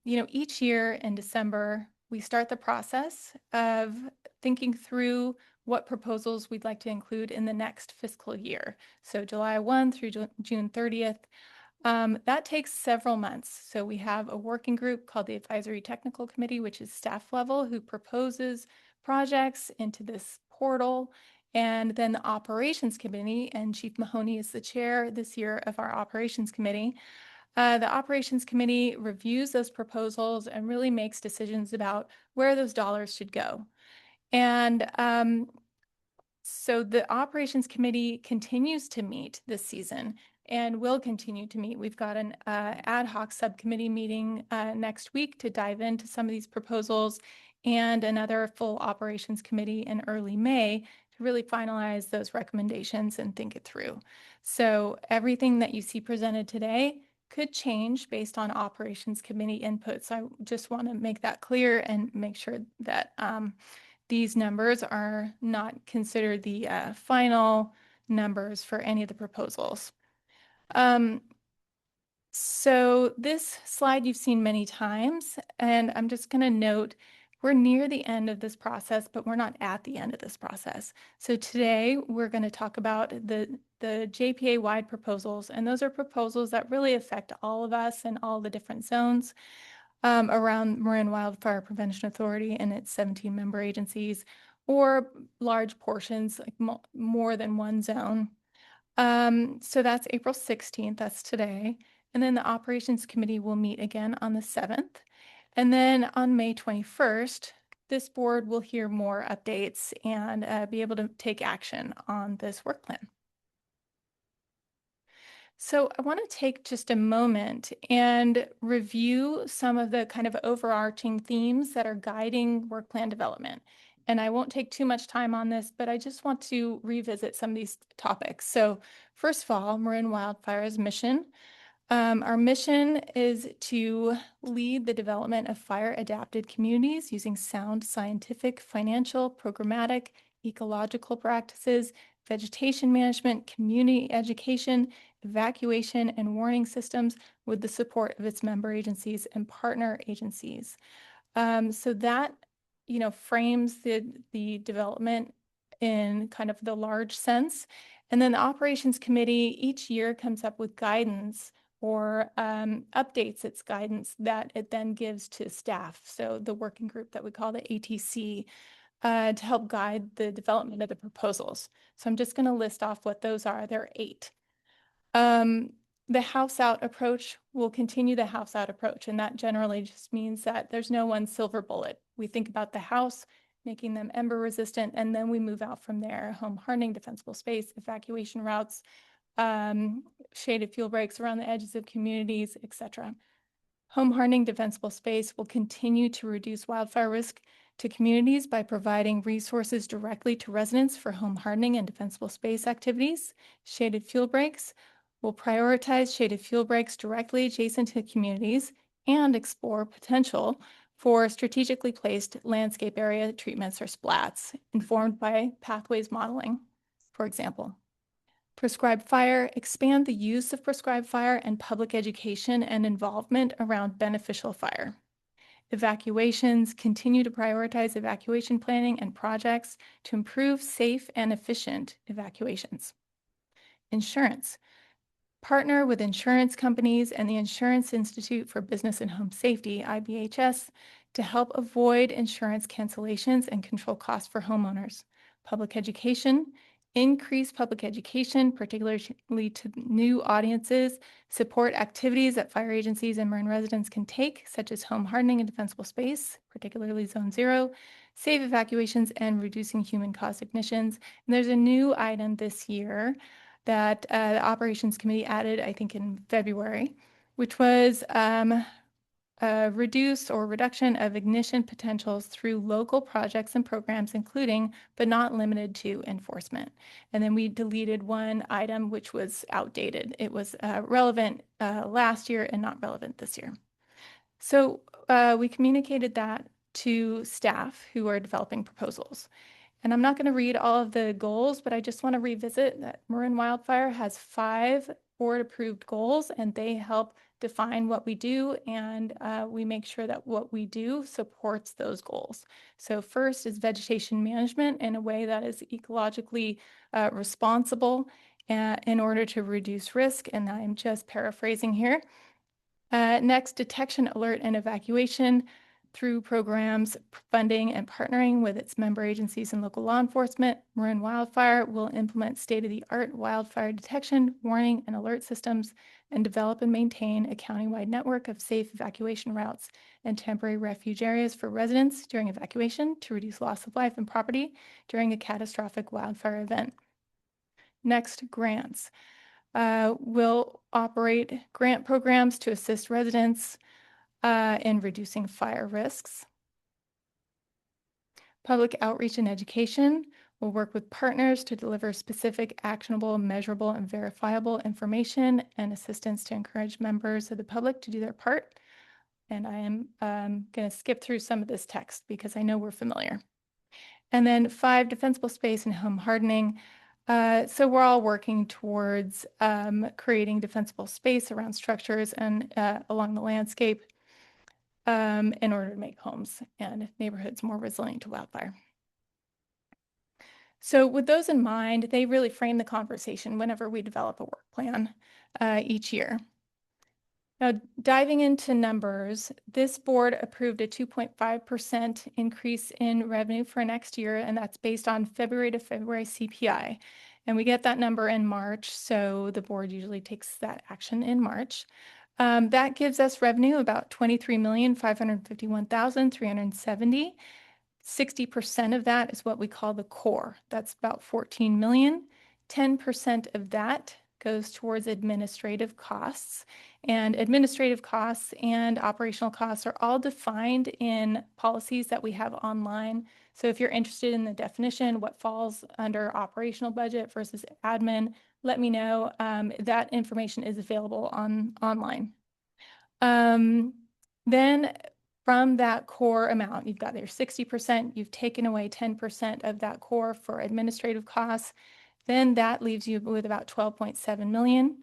each year in December, we start the process of thinking through what proposals we'd like to include in the next fiscal year. So July 1 through June 30th. That takes several months. So we have a working group called the Advisory Technical Committee, which is staff level, who proposes projects into this portal. And then the Operations Committee, and Chief Mahoney is the chair this year of our Operations Committee. The Operations Committee reviews those proposals and really makes decisions about where those dollars should go. And so the Operations Committee continues to meet this season and will continue to meet. We've got an ad hoc subcommittee meeting next week to dive into some of these proposals, and another full Operations Committee in early May to really finalize those recommendations and think it through. So everything that you see presented today could change based on Operations Committee input. So I just want to make that clear and make sure that these numbers are not considered the final numbers for any of the proposals. So this slide you've seen many times, and I'm just going to note we're near the end of this process, but we're not at the end of this process. So today we're going to talk about the JPA-wide proposals, and those are proposals that really affect all of us and all the different zones around Marin Wildfire Prevention Authority and its 17 member agencies, or large portions, like more than one zone. So that's April 16th, that's today. And then the Operations Committee will meet again on the 7th. And then on May 21st, this board will hear more updates and be able to take action on this work plan. So I want to take just a moment and review some of the kind of overarching themes that are guiding work plan development. And I won't take too much time on this, but I just want to revisit some of these topics. So first of all, Marin Wildfire's mission. Our mission is to lead the development of fire-adapted communities using sound scientific, financial, programmatic, ecological practices, vegetation management, community education, evacuation, and warning systems with the support of its member agencies and partner agencies. So that, frames the development in kind of the large sense. And then the Operations Committee each year comes up with guidance or updates its guidance that it then gives to staff. So the working group that we call the ATC to help guide the development of the proposals. So I'm just going to list off what those are. There are 8. The house out approach will continue the house out approach, and that generally just means that there's no one silver bullet. We think about the house, making them ember resistant, and then we move out from there. Home hardening, defensible space, evacuation routes, shaded fuel breaks around the edges of communities, etc. Home hardening defensible space will continue to reduce wildfire risk to communities by providing resources directly to residents for home hardening and defensible space activities. Shaded fuel breaks will prioritize shaded fuel breaks directly adjacent to communities and explore potential for strategically placed landscape area treatments or splats informed by pathways modeling, for example. Prescribed fire, expand the use of prescribed fire and public education and involvement around beneficial fire. Evacuations, continue to prioritize evacuation planning and projects to improve safe and efficient evacuations. Insurance, partner with insurance companies and the Insurance Institute for Business and Home Safety, IBHS, to help avoid insurance cancellations and control costs for homeowners. Public education, increase public education, particularly to new audiences, support activities that fire agencies and Marin residents can take, such as home hardening and defensible space, particularly Zone 0, safe evacuations, and reducing human-caused ignitions. And there's a new item this year that the Operations Committee added, I think in February, which was reduction of ignition potentials through local projects and programs, including, but not limited to, enforcement. And then we deleted one item which was outdated. It was relevant last year and not relevant this year. So we communicated that to staff who are developing proposals. And I'm not going to read all of the goals, but I just want to revisit that Marin Wildfire has 5 board-approved goals, and they help define what we do, and we make sure that what we do supports those goals. So first is vegetation management in a way that is ecologically responsible in order to reduce risk, and I'm just paraphrasing here. Next, detection, alert, and evacuation through programs, funding, and partnering with its member agencies and local law enforcement. Marin Wildfire will implement state-of-the-art wildfire detection, warning, and alert systems, and develop and maintain a countywide network of safe evacuation routes and temporary refuge areas for residents during evacuation to reduce loss of life and property during a catastrophic wildfire event. Next, grants. Will operate grant programs to assist residents in reducing fire risks. Public outreach and education will work with partners to deliver specific, actionable, measurable, and verifiable information and assistance to encourage members of the public to do their part. And I am going to skip through some of this text because I know we're familiar. And then 5, defensible space and home hardening. So we're all working towards creating defensible space around structures and along the landscape in order to make homes and neighborhoods more resilient to wildfire. So with those in mind, they really frame the conversation whenever we develop a work plan each year. Now, diving into numbers, this board approved a 2.5% increase in revenue for next year, and that's based on February to February CPI. And we get that number in March, so the board usually takes that action in March. That gives us revenue about $23,551,370. 60% of that is what we call the core. That's about 14 million. 10% of that goes towards administrative costs. And administrative costs and operational costs are all defined in policies that we have online. So if you're interested in the definition, what falls under operational budget versus admin, let me know. That information is available online. Then from that core amount, you've got your 60%, you've taken away 10% of that core for administrative costs. Then that leaves you with about 12.7 million.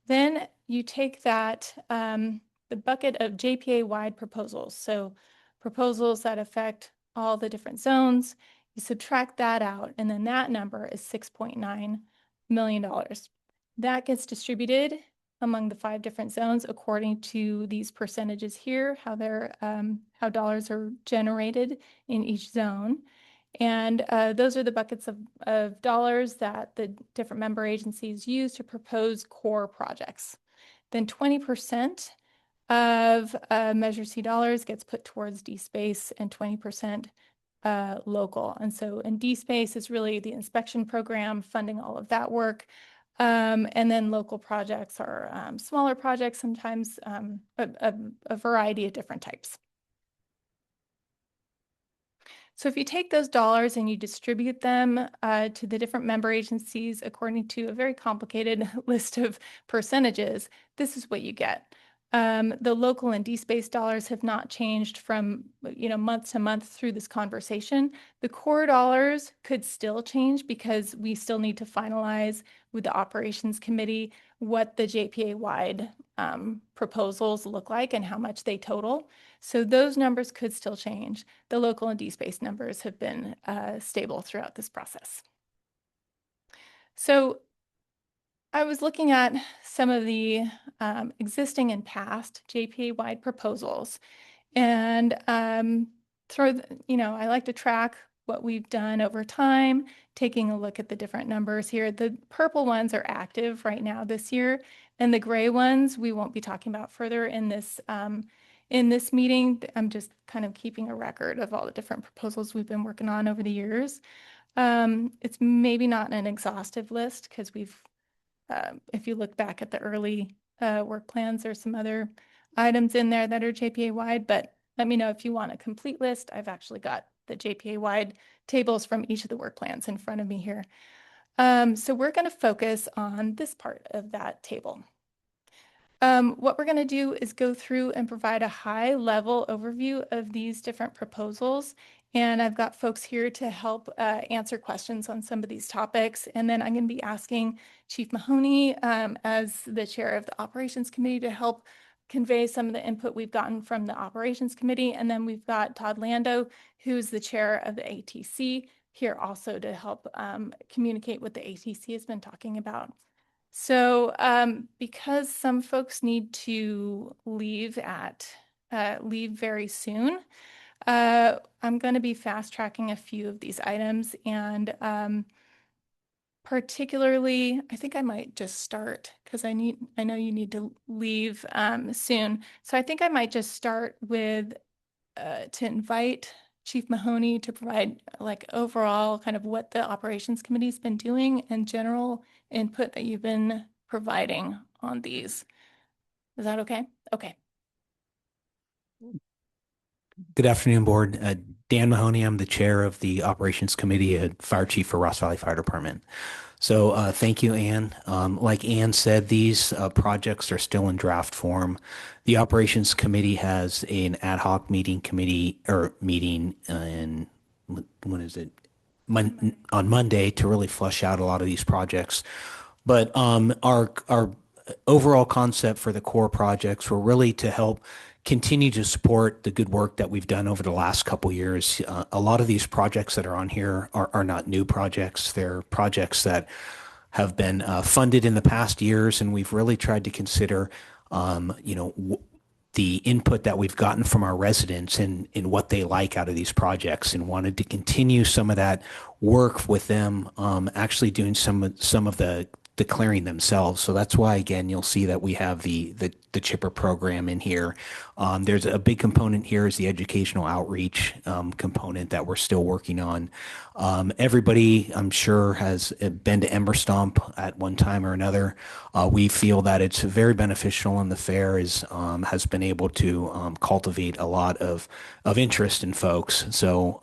Then you take that, the bucket of JPA-wide proposals. So proposals that affect all the different zones, you subtract that out, and then that number is $6.9 million. That gets distributed among the 5 different zones according to these percentages here, how they're how dollars are generated in each zone. And those are the buckets of dollars that the different member agencies use to propose core projects. Then 20% of Measure C dollars gets put towards DSpace and 20% local. And so in DSpace is really the inspection program, funding all of that work. And then local projects are smaller projects, sometimes a variety of different types. So if you take those dollars and you distribute them to the different member agencies according to a very complicated list of percentages, this is what you get. The local and DSpace dollars have not changed from month to month through this conversation. The core dollars could still change because we still need to finalize with the operations committee what the JPA-wide proposals look like and how much they total. So those numbers could still change. The local and DSpace numbers have been stable throughout this process. So I was looking at some of the existing and past JPA-wide proposals, and I like to track what we've done over time, taking a look at the different numbers here. The purple ones are active right now this year, and the gray ones we won't be talking about further in this meeting. I'm just kind of keeping a record of all the different proposals we've been working on over the years. It's maybe not an exhaustive list because if you look back at the early work plans, there's some other items in there that are JPA-wide, but let me know if you want a complete list. I've actually got the JPA-wide tables from each of the work plans in front of me here. So we're going to focus on this part of that table. What we're going to do is go through and provide a high-level overview of these different proposals And I've got folks here to help answer questions on some of these topics. And then I'm going to be asking Chief Mahoney as the chair of the Operations Committee to help convey some of the input we've gotten from the Operations Committee. And then we've got Todd Lando, who's the chair of the ATC, here also to help communicate what the ATC has been talking about. So because some folks need to leave very soon, I'm going to be fast tracking a few of these items, and particularly, I think I might just start because I know you need to leave soon. So I think I might just start with to invite Chief Mahoney to provide like overall kind of what the Operations Committee's been doing and general input that you've been providing on these. Is that okay? Okay. Good afternoon, Board. Dan Mahoney, I'm the chair of the Operations Committee at Fire Chief for Ross Valley Fire Department. So thank you, Ann. Like Ann said, these projects are still in draft form. The Operations Committee has an ad hoc meeting in, when is it? On Monday to really flush out a lot of these projects. But our overall concept for the core projects were really to help continue to support the good work that we've done over the last couple years. A lot of these projects that are on here are not new projects. They're projects that have been funded in the past years, and we've really tried to consider, the input that we've gotten from our residents and in what they like out of these projects, and wanted to continue some of that work with them, actually doing some of the declaring themselves. So that's why, again, you'll see that we have the chipper program in here. There's a big component here is the educational outreach component that we're still working on. Everybody, I'm sure, has been to Ember Stomp at one time or another. We feel that it's very beneficial, and the fair has been able to cultivate a lot of interest in folks. So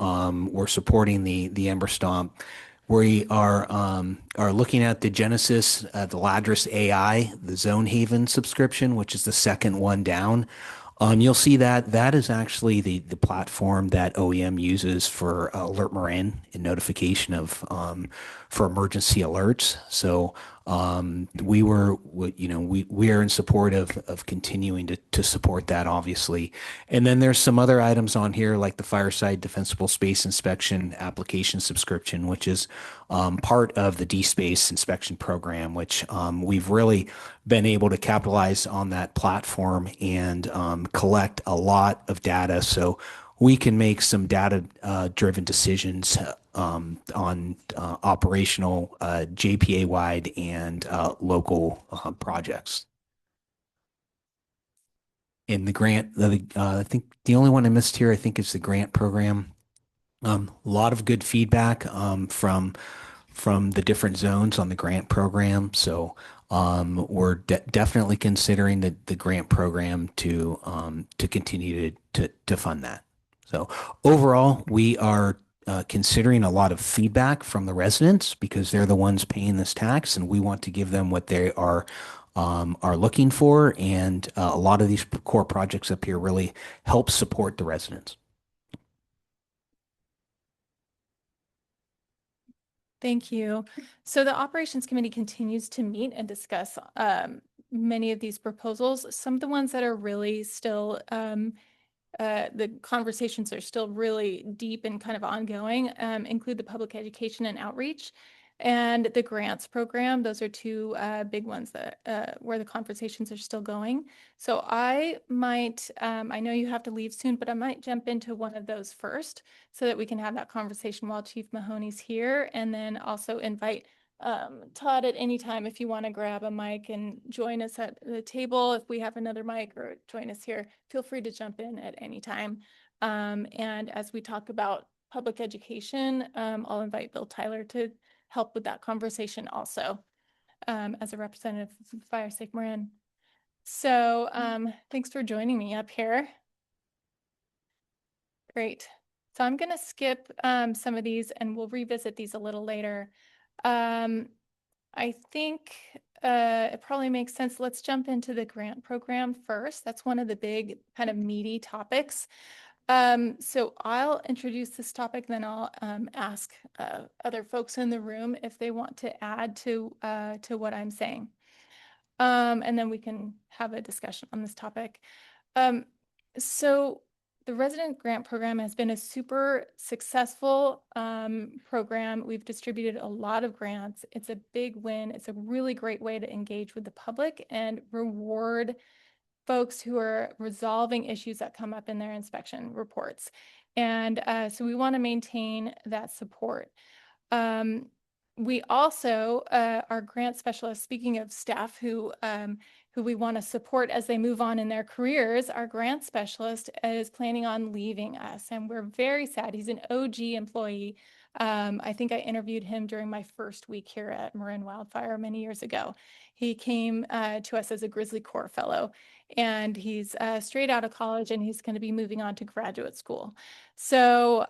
we're supporting the Ember Stomp. We are looking at the Genesis, the Ladris AI, the Zone Haven subscription, which is the second one down. You'll see that is actually the platform that OEM uses for Alert Marin and notification of for emergency alerts. So we are in support of continuing to support that, obviously. And then there's some other items on here like the Fireside Defensible Space Inspection application subscription, which is part of the DSpace inspection program, which we've really been able to capitalize on that platform and collect a lot of data so we can make some data driven decisions on operational JPA wide and local projects. In the grant, I think the only one I missed here, I think, is the grant program. A lot of good feedback from the different zones on the grant program. So we're definitely considering the grant program to continue to fund that. So overall, we are considering a lot of feedback from the residents because they're the ones paying this tax, and we want to give them what they are looking for. And a lot of these core projects up here really help support the residents. Thank you. So the Operations Committee continues to meet and discuss many of these proposals. Some of the ones that are really still, the conversations are still really deep and kind of ongoing, include the public education and outreach and the grants program. Those are two big ones that where the conversations are still going. So I might, I know you have to leave soon, but I might jump into one of those first so that we can have that conversation while Chief Mahoney's here, and then also invite Todd at any time if you want to grab a mic and join us at the table. If we have another mic, or join us here, feel free to jump in at any time. And as we talk about public education, I'll invite Bill Tyler to help with that conversation also, as a representative of Fire Safe Marin. So thanks for joining me up here. Great. So I'm going to skip some of these and we'll revisit these a little later. I think it probably makes sense. Let's jump into the grant program first. That's one of the big kind of meaty topics. So I'll introduce this topic, then I'll ask other folks in the room if they want to add to what I'm saying. And then we can have a discussion on this topic. So the resident grant program has been a super successful program. We've distributed a lot of grants. It's a big win. It's a really great way to engage with the public and reward folks who are resolving issues that come up in their inspection reports. And so we want to maintain that support. We also, our grant specialists, speaking of staff who we want to support as they move on in their careers, our grant specialist is planning on leaving us, and we're very sad. He's an OG employee. I think I interviewed him during my first week here at Marin Wildfire many years ago. He came to us as a Grizzly Corps fellow, and he's straight out of college, and he's going to be moving on to graduate school. So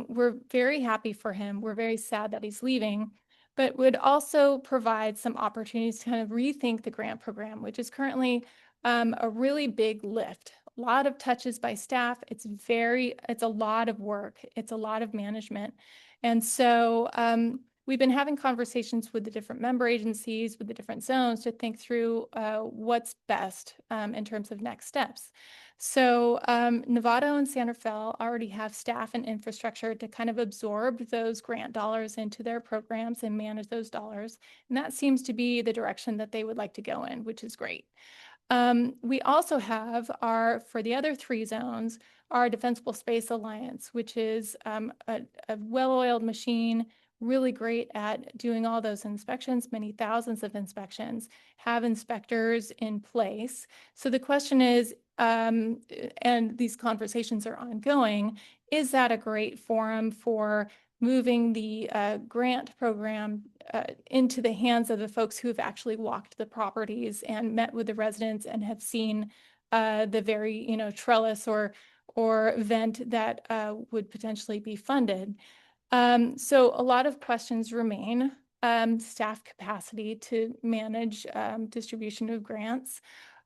we're very happy for him. We're very sad that he's leaving, but would also provide some opportunities to kind of rethink the grant program, which is currently a really big lift. A lot of touches by staff. It's a lot of work. It's a lot of management. And so we've been having conversations with the different member agencies, with the different zones to think through what's best in terms of next steps. So Novato and Santa Fe already have staff and infrastructure to kind of absorb those grant dollars into their programs and manage those dollars. And that seems to be the direction that they would like to go in, which is great. We also have for the other 3 zones, our Defensible Space Alliance, which is a well-oiled machine, really great at doing all those inspections, many thousands of inspections, have inspectors in place. So the question is, and these conversations are ongoing, is that a great forum for moving the grant program into the hands of the folks who have actually walked the properties and met with the residents and have seen the very, trellis or vent that would potentially be funded. So a lot of questions remain. Staff capacity to manage distribution of grants.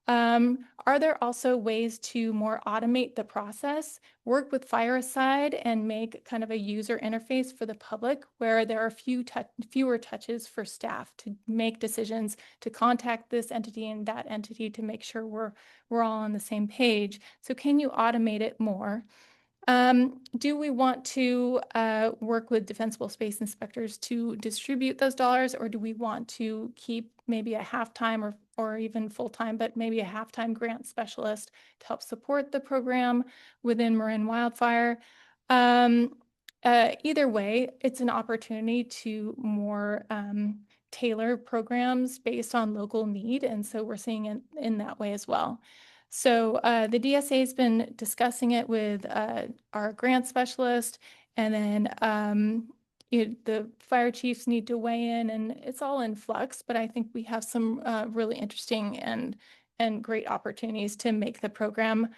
Are there also ways to more automate the process, work with Fireside, and make kind of a user interface for the public where there are fewer touches for staff to make decisions, to contact this entity and that entity to make sure we're all on the same page? So can you automate it more? Do we want to work with defensible space inspectors to distribute those dollars, or do we want to keep maybe a half-time or even full-time, but maybe a half-time grant specialist to help support the program within Marin Wildfire? Either way, it's an opportunity to more tailor programs based on local need, and so we're seeing it in that way as well. So the DSA has been discussing it with our grant specialist, and then the fire chiefs need to weigh in, and it's all in flux, but I think we have some really interesting and great opportunities to make the program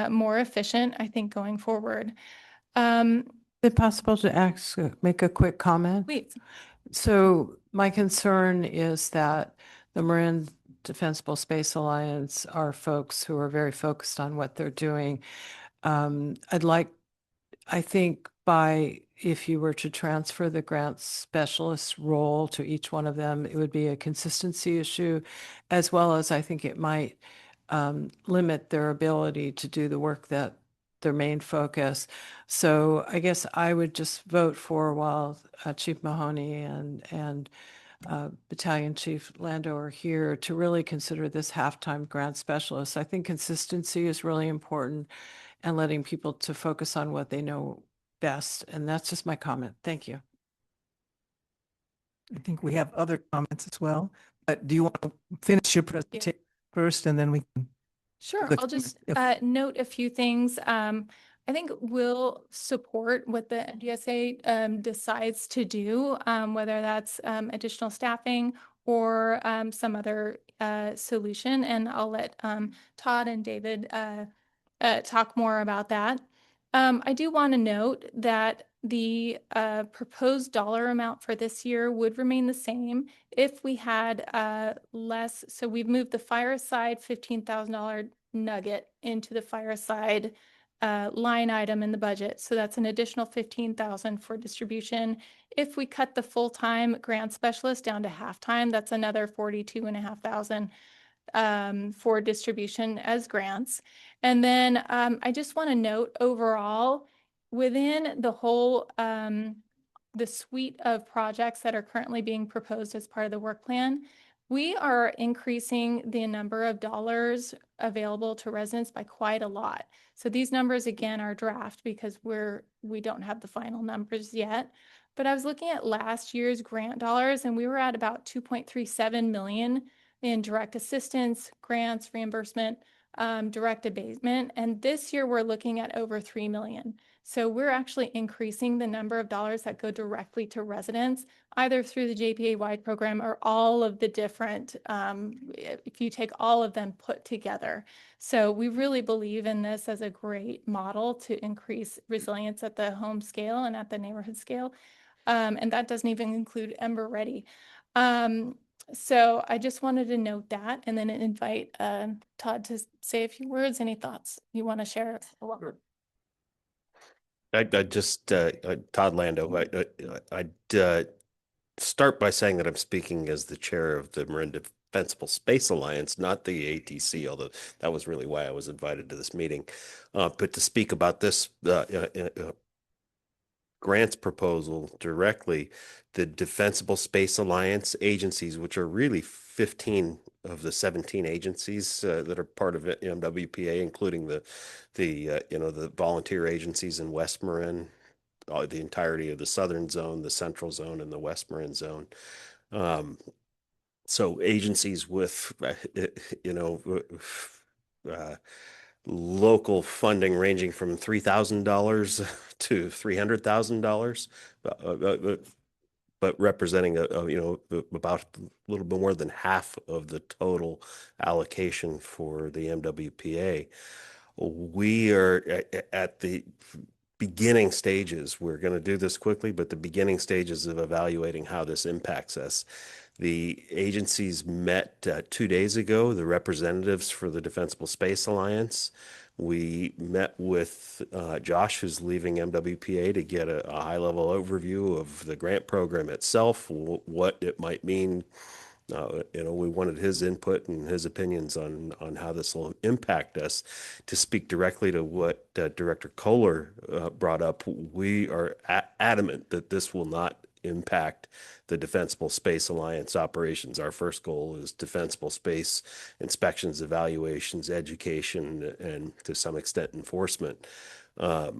more efficient, I think, going forward. Is it possible to make a quick comment? Please. So my concern is that the Marin Defensible Space Alliance are folks who are very focused on what they're doing. I think if you were to transfer the grant specialist role to each one of them, it would be a consistency issue, as well as I think it might limit their ability to do the work that their main focus. So I guess I would just vote for, while Chief Mahoney and Battalion Chief Lando are here, to really consider this half-time grant specialist. I think consistency is really important, and letting people to focus on what they know best. And that's just my comment. Thank you. I think we have other comments as well, but do you want to finish your presentation first, and then we can? Sure, Good I'll just comment. note a few things. I think we'll support what the MDSA decides to do, whether that's additional staffing or some other solution. And I'll let Todd and David talk more about that. I do want to note that the proposed dollar amount for this year would remain the same if we had less. So we've moved the Fireside $15,000 nugget into the Fireside line item in the budget. So that's an additional 15,000 for distribution. If we cut the full-time grant specialist down to half-time, that's another 42,500 for distribution as grants. And then I just want to note overall, within the whole, the suite of projects that are currently being proposed as part of the work plan, we are increasing the number of dollars available to residents by quite a lot. So these numbers again are draft because we don't have the final numbers yet. But I was looking at last year's grant dollars and we were at about 2.37 million in direct assistance, grants, reimbursement, direct abatement. And this year we're looking at over 3 million. So we're actually increasing the number of dollars that go directly to residents, either through the JPA-wide program or all of the different, if you take all of them put together. So we really believe in this as a great model to increase resilience at the home scale and at the neighborhood scale. And that doesn't even include Ember Ready. So I just wanted to note that and then invite Todd to say a few words. Any thoughts you want to share? I just Todd Lando. I'd start by saying that I'm speaking as the chair of the Marin Defensible Space Alliance, not the ATC, although that was really why I was invited to this meeting. But to speak about this grants proposal directly, the Defensible Space Alliance agencies, which are really 15 of the 17 agencies that are part of it, MWPA, including the volunteer agencies in West Marin, the entirety of the Southern Zone, the Central Zone, and the West Marin Zone. So agencies with, local funding ranging from $3,000 to $300,000, but representing about a little bit more than half of the total allocation for the MWPA. We are at the beginning stages. We're going to do this quickly, but the beginning stages of evaluating how this impacts us. The agencies met 2 days ago, the representatives for the Defensible Space Alliance. We met with Josh, who's leaving MWPA, to get a high-level overview of the grant program itself, what it might mean. We wanted his input and his opinions on how this will impact us. To speak directly to what Director Kohler brought up, we are adamant that this will not impact the Defensible Space Alliance operations. Our first goal is defensible space inspections, evaluations, education, and to some extent enforcement. All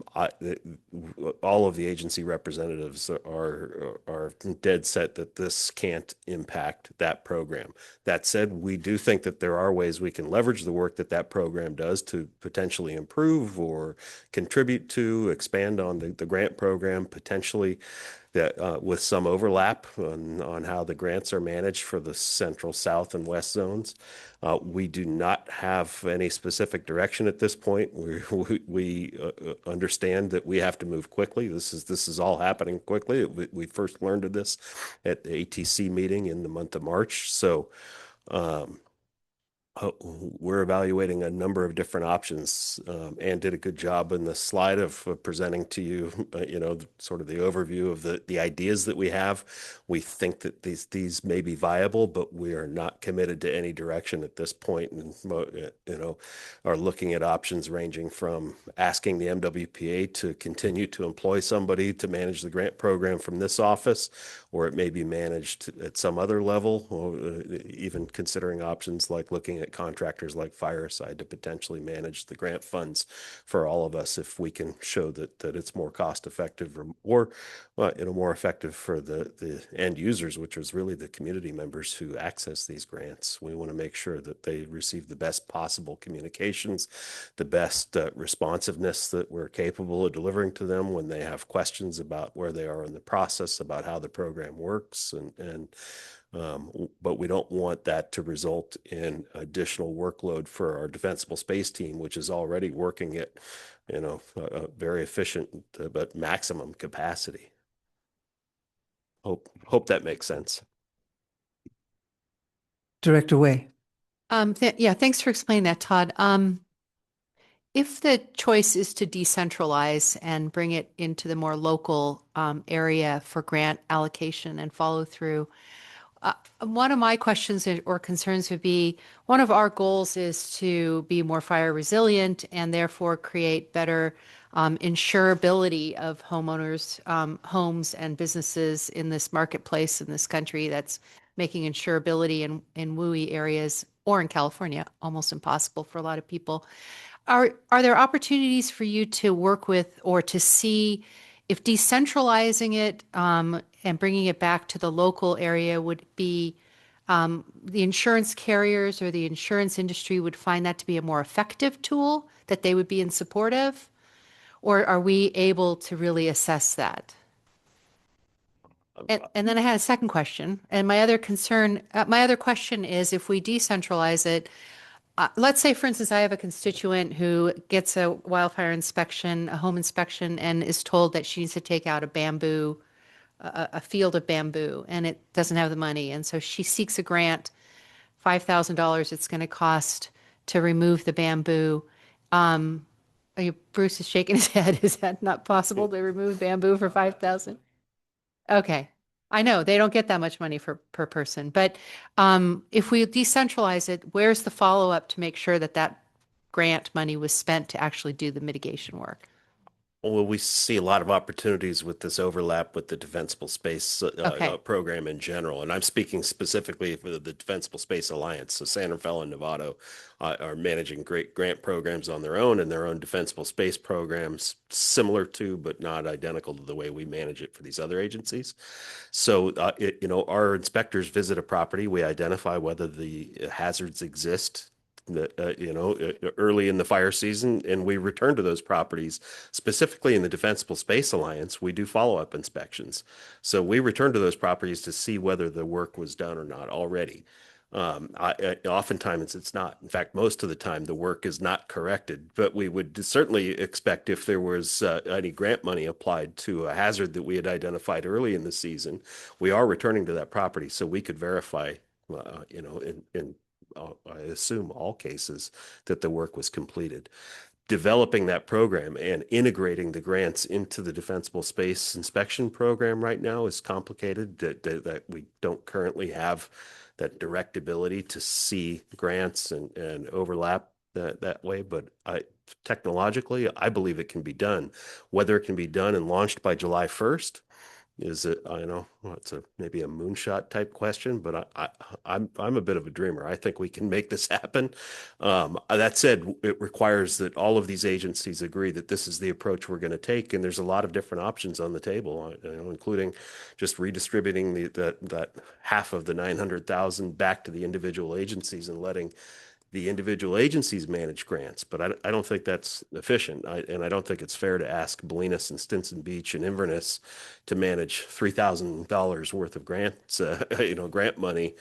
of the agency representatives are dead set that this can't impact that program. That said, we do think that there are ways we can leverage the work that that program does to potentially improve or contribute to, expand on the grant program, potentially that with some overlap on how the grants are managed for the Central, South, and West zones. We do not have any specific direction at this point. We understand that we have to move quickly. This is all happening quickly. We first learned of this at the ATC meeting in the month of March. So we're evaluating a number of different options. Anne did a good job in the slide of presenting to you, sort of the overview of the ideas that we have. We think that these may be viable, but we are not committed to any direction at this point, and are looking at options ranging from asking the MWPA to continue to employ somebody to manage the grant program from this office, or it may be managed at some other level, or even considering options like looking at contractors like Fireside to potentially manage the grant funds for all of us if we can show that it's more cost effective or more effective for the end users, which is really the community members who access these grants. We want to make sure that they receive the best possible communications, the best responsiveness that we're capable of delivering to them when they have questions about where they are in the process, about how the program works, but we don't want that to result in additional workload for our defensible space team, which is already working at, a very efficient but maximum capacity. Hope that makes sense. Director Way. Yeah, thanks for explaining that, Todd. If the choice is to decentralize and bring it into the more local area for grant allocation and follow through, one of my questions or concerns would be, one of our goals is to be more fire resilient and therefore create better insurability of homeowners, homes and businesses in this marketplace in this country that's making insurability in WUI areas or in California almost impossible for a lot of people. Are there opportunities for you to work with or to see if decentralizing it and bringing it back to the local area would be the insurance carriers or the insurance industry would find that to be a more effective tool that they would be in support of? Or are we able to really assess that? And then I had a second question. And my other question is if we decentralize it, let's say, for instance, I have a constituent who gets a wildfire inspection, a home inspection, and is told that she needs to take out a field of bamboo, and it doesn't have the money. And so she seeks a grant, $5,000 it's going to cost to remove the bamboo. Bruce is shaking his head. Is that not possible to remove bamboo for 5,000? Okay. I know they don't get that much money per person, but if we decentralize it, where's the follow-up to make sure that that grant money was spent to actually do the mitigation work? Well, we see a lot of opportunities with this overlap with the Defensible Space Okay. program in general. And I'm speaking specifically for the Defensible Space Alliance. So San Rafael and Novato are managing great grant programs on their own and their own defensible space programs, similar to, but not identical to the way we manage it for these other agencies. So, our inspectors visit a property. We identify whether the hazards exist early in the fire season, and we return to those properties. Specifically in the Defensible Space Alliance, we do follow-up inspections. So we return to those properties to see whether the work was done or not already. Oftentimes it's not. In fact, most of the time the work is not corrected, but we would certainly expect if there was any grant money applied to a hazard that we had identified early in the season, we are returning to that property so we could verify, in I assume all cases, that the work was completed. Developing that program and integrating the grants into the Defensible Space Inspection Program right now is complicated, that we don't currently have that direct ability to see grants and overlap that way. But technologically, I believe it can be done. Whether it can be done and launched by July 1st, is it, I know it's maybe a moonshot type question, but I'm a bit of a dreamer. I think we can make this happen. That said, it requires that all of these agencies agree that this is the approach we're going to take, and there's a lot of different options on the table, including just redistributing that half of the 900,000 back to the individual agencies and letting the individual agencies manage grants, but I don't think that's efficient. And I don't think it's fair to ask Bolinas and Stinson Beach and Inverness to manage $3,000 worth of grants, grant money.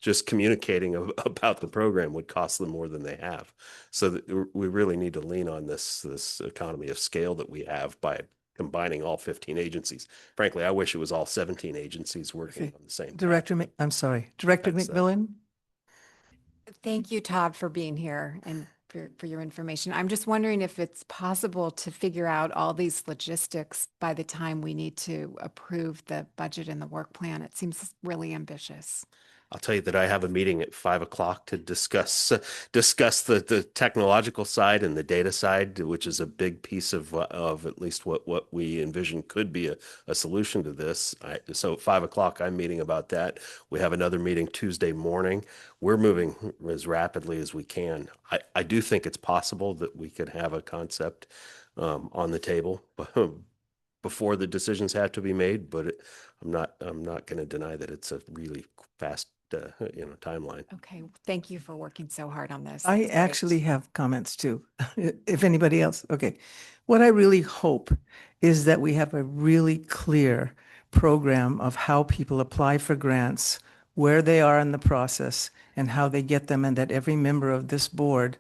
Just communicating about the program would cost them more than they have. So that we really need to lean on this economy of scale that we have by combining all 15 agencies. Frankly, I wish it was all 17 agencies working on the same. Director McMillan? Thank you, Todd, for being here and for your information. I'm just wondering if it's possible to figure out all these logistics by the time we need to approve the budget and the work plan. It seems really ambitious. I'll tell you that I have a meeting at 5 o'clock to discuss the technological side and the data side, which is a big piece of at least what we envision could be a solution to this. So at 5 o'clock, I'm meeting about that. We have another meeting Tuesday morning. We're moving as rapidly as we can. I do think it's possible that we could have a concept on the table before the decisions have to be made, but I'm not going to deny that it's a really fast timeline. Okay, thank you for working so hard on this. I That's great. actually have comments too, if anybody else. Okay. What I really hope is that we have a really clear program of how people apply for grants, where they are in the process, and how they get them, and that every member of this board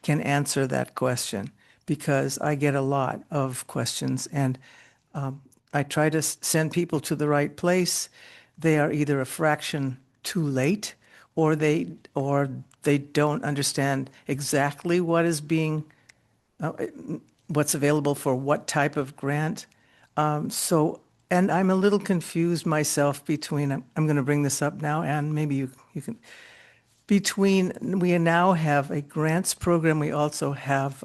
can answer that question, because I get a lot of questions, and I try to send people to the right place. They are either a fraction too late, or they don't understand exactly what is being, what's available for what type of grant. And I'm a little confused myself between, I'm going to bring this up now, and maybe you can, we now have a grants program. We also have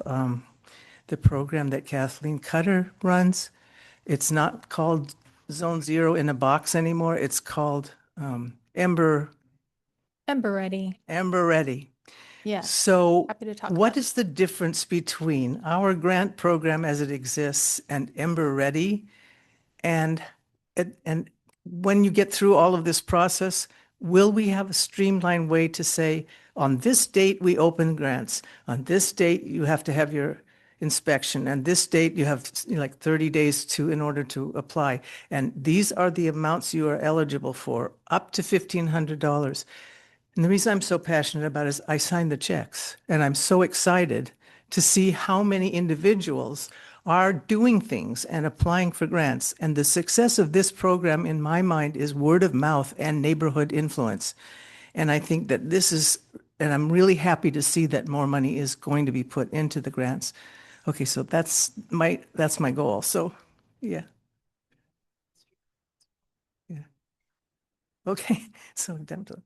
the program that Kathleen Cutter runs. It's not called Zone Zero in a Box anymore. It's called Ember Ready. Ready. Yes. So Happy to talk what about is the difference between our grant program as it exists and Ember Ready? And when you get through all of this process, will we have a streamlined way to say, on this date, we open grants. On this date, you have to have your inspection. And this date, you have like 30 days in order to apply. And these are the amounts you are eligible for, up to $1,500. And the reason I'm so passionate about it is I signed the checks, and I'm so excited to see how many individuals are doing things and applying for grants. And the success of this program, in my mind, is word of mouth and neighborhood influence. And I think that and I'm really happy to see that more money is going to be put into the grants. Okay, so that's my goal. So, yeah. Okay, so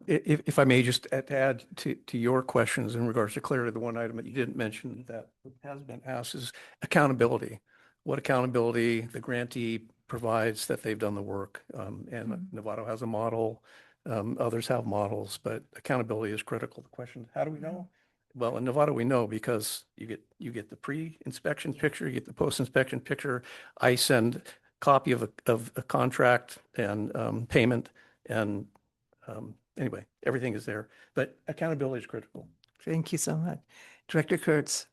If I may just add to your questions in regards to clarity, the one item that you didn't mention that has been asked is accountability. What accountability the grantee provides that they've done the work. And Novato has a model, others have models, but accountability is critical. The question, how do we know? Well, in Novato, we know because you get the pre-inspection picture, you get the post-inspection picture. I send copy of a contract and payment. And anyway, everything is there, but accountability is critical. Thank you so much. Director Kurtz.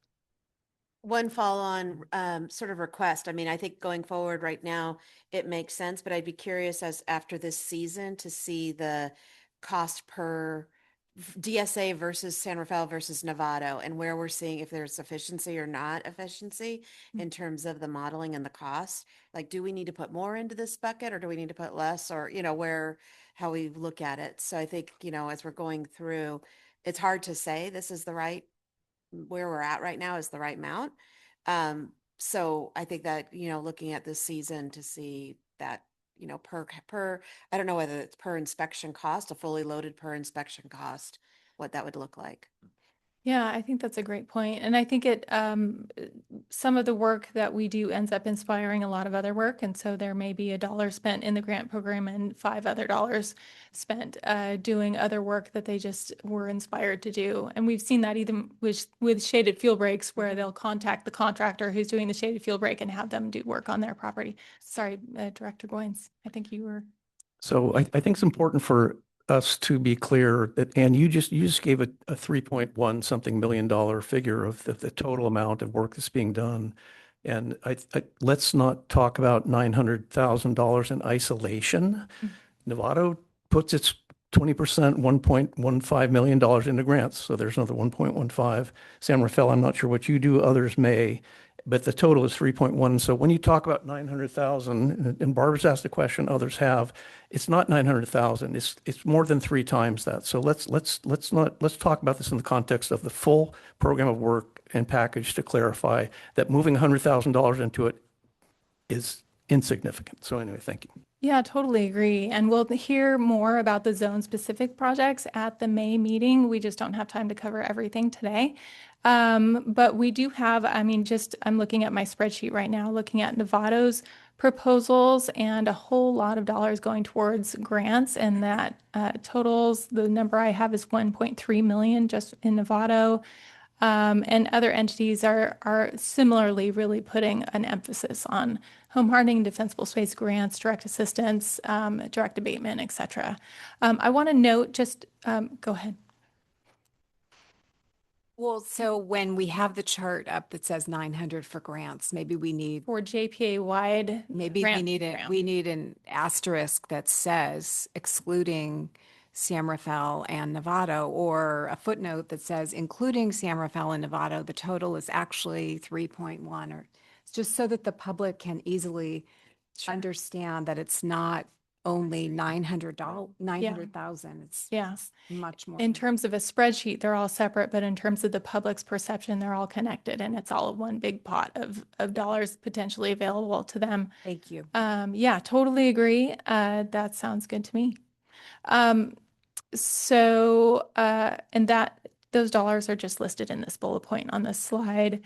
One follow-on sort of request. I mean, I think going forward right now, it makes sense, but I'd be curious as after this season to see the cost per DSA versus San Rafael versus Novato and where we're seeing if there's efficiency or not efficiency in terms of the modeling and the cost. Like, do we need to put more into this bucket or do we need to put less, or, how we look at it. So I think, as we're going through, it's hard to say this is where we're at right now is the right amount. So I think that, looking at this season to see that, per, I don't know whether it's per inspection cost, a fully loaded per inspection cost, what that would look like. Yeah, I think that's a great point. And I think some of the work that we do ends up inspiring a lot of other work. And so there may be $1 spent in the grant program and $5 other spent doing other work that they just were inspired to do. And we've seen that even with shaded fuel breaks, where they'll contact the contractor who's doing the shaded fuel break and have them do work on their property. Sorry, Director Goins, I think you were. So I think it's important for us to be clear that, and you just gave a 3.1 something $million figure of the total amount of work that's being done. And let's not talk about $900,000 in isolation. Novato puts its 20%, $1.15 million into grants. So there's another 1.15. San Rafael, I'm not sure what you do, others may, but the total is 3.1. So when you talk about 900,000, and Barbara's asked a question, others have, it's not 900,000. It's more than 3 times that. So let's talk about this in the context of the full program of work and package to clarify that moving $100,000 into it is insignificant. So anyway, thank you. Yeah, totally agree. And we'll hear more about the zone-specific projects at the May meeting. We just don't have time to cover everything today. But we do have, I'm looking at my spreadsheet right now, looking at Novato's proposals and a whole lot of dollars going towards grants, and that totals, the number I have is 1.3 million just in Novato. And other entities are similarly really putting an emphasis on home hardening, defensible space grants, direct assistance, direct abatement, et cetera. I want to note go ahead. Well, so when we have the chart up that says 900 for grants, maybe we need for JPA wide. Maybe we need an asterisk that says excluding San Rafael and Novato, or a footnote that says including San Rafael and Novato, the total is actually 3.1, or just so that the public can easily understand that it's not only $900, 900,000. It's Yeah. much more. In terms of a spreadsheet, they're all separate, but in terms of the public's perception, they're all connected and it's all one big pot of dollars potentially available to them. Thank you. Yeah, totally agree. That sounds good to me. And those dollars are just listed in this bullet point on this slide.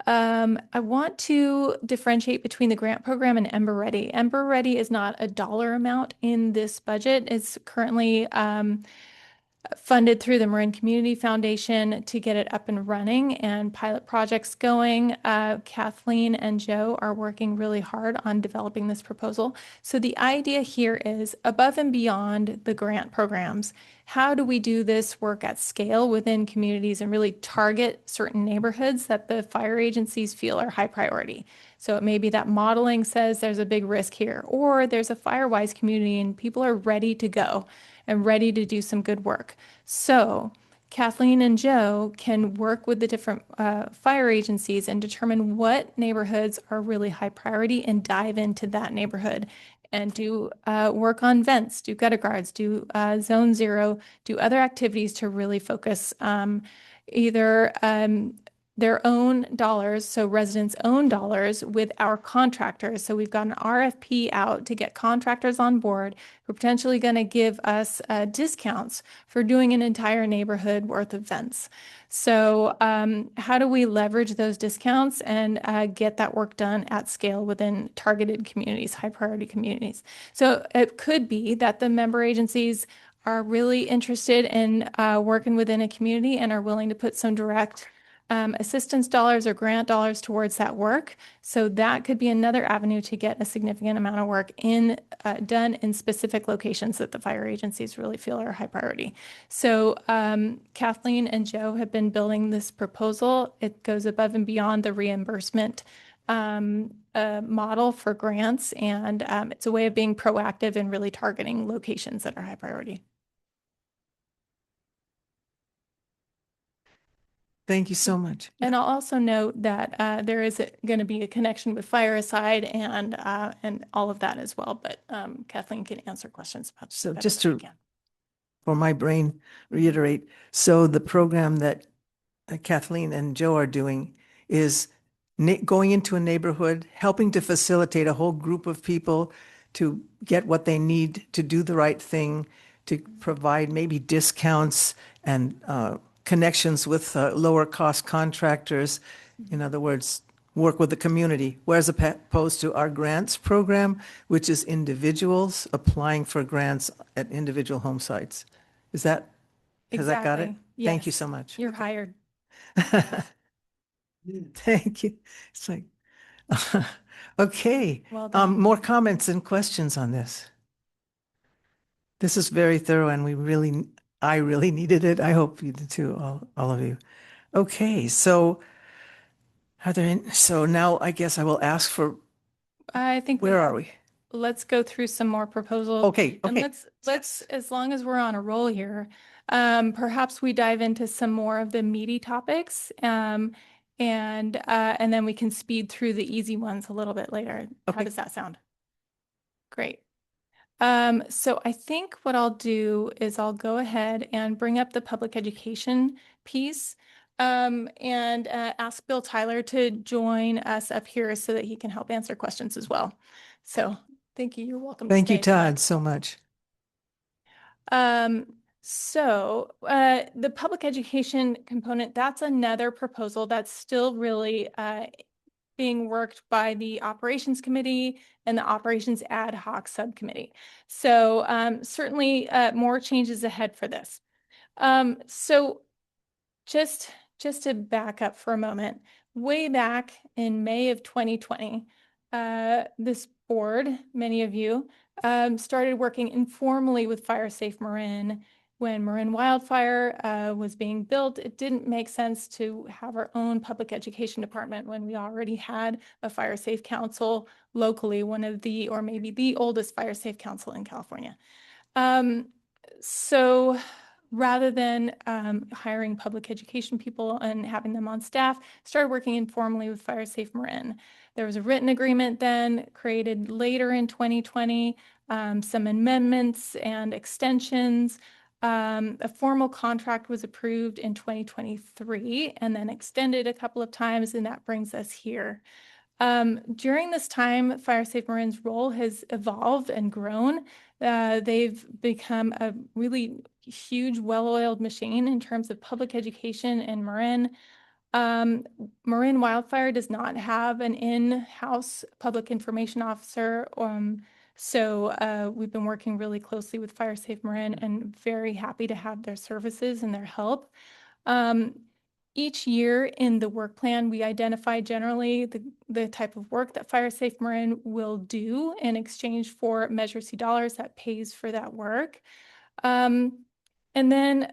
I want to differentiate between the grant program and Ember Ready. Ember Ready is not a dollar amount in this budget. It's currently funded through the Marin Community Foundation to get it up and running and pilot projects going. Kathleen and Joe are working really hard on developing this proposal. So the idea here is above and beyond the grant programs, how do we do this work at scale within communities and really target certain neighborhoods that the fire agencies feel are high priority? So it may be that modeling says there's a big risk here, or there's a Firewise community and people are ready to go and ready to do some good work. So Kathleen and Joe can work with the different fire agencies and determine what neighborhoods are really high priority and dive into that neighborhood and do work on vents, do gutter guards, do zone zero, do other activities to really focus either their own dollars, so residents' own dollars with our contractors. So we've got an RFP out to get contractors on board who are potentially going to give us discounts for doing an entire neighborhood worth of vents. So how do we leverage those discounts and get that work done at scale within targeted communities, high priority communities? So it could be that the member agencies are really interested in working within a community and are willing to put some direct assistance dollars or grant dollars towards that work. So that could be another avenue to get a significant amount of work done in specific locations that the fire agencies really feel are high priority. So Kathleen and Joe have been building this proposal. It goes above and beyond the reimbursement model for grants, and it's a way of being proactive and really targeting locations that are high priority. Thank you so much. And I'll also note that there is going to be a connection with Fireside and all of that as well. But Kathleen can answer questions about So that just as we to, can. for my brain, reiterate, so the program that Kathleen and Joe are doing is going into a neighborhood, helping to facilitate a whole group of people to get what they need to do the right thing, to provide maybe discounts and connections with lower cost contractors. In other words, work with the community, whereas opposed to our grants program, which is individuals applying for grants at individual home sites. Has that got it? Exactly. Thank you Yes. so much. You're hired. Thank you. It's like, okay. Well done. More comments and questions on this? This is very thorough and I really needed it. I hope you did too, all of you. Okay, so so now I guess I will ask for, I think where are we? let's go through some more proposals. Okay, And okay. let's, as long as we're on a roll here, perhaps we dive into some more of the meaty topics, and then we can speed through the easy ones a little bit later. How Okay. does that sound? Great. So I think what I'll do is I'll go ahead and bring up the public education piece, and ask Bill Tyler to join us up here so that he can help answer questions as well. So thank you. You're welcome. Thank to you, stay if you'd like. Todd, so much. The public education component, that's another proposal that's still really being worked by the operations committee and the operations ad hoc subcommittee. So certainly more changes ahead for this. So just to back up for a moment, way back in May of 2020, this board, many of you, started working informally with Fire Safe Marin. When Marin Wildfire was being built, it didn't make sense to have our own public education department when we already had a Fire Safe Council locally, one of the, or maybe the oldest Fire Safe Council in California. So rather than hiring public education people and having them on staff, started working informally with Fire Safe Marin. There was a written agreement then created later in 2020 some amendments and extensions. A formal contract was approved in 2023 and then extended a couple of times, and that brings us here. During this time, Fire Safe Marin's role has evolved and grown. They've become a really huge, well-oiled machine in terms of public education in Marin. Marin Wildfire does not have an in-house public information officer. So we've been working really closely with Fire Safe Marin and very happy to have their services and their help. Each year in the work plan, we identify generally the type of work that Fire Safe Marin will do in exchange for Measure C dollars that pays for that work. And then,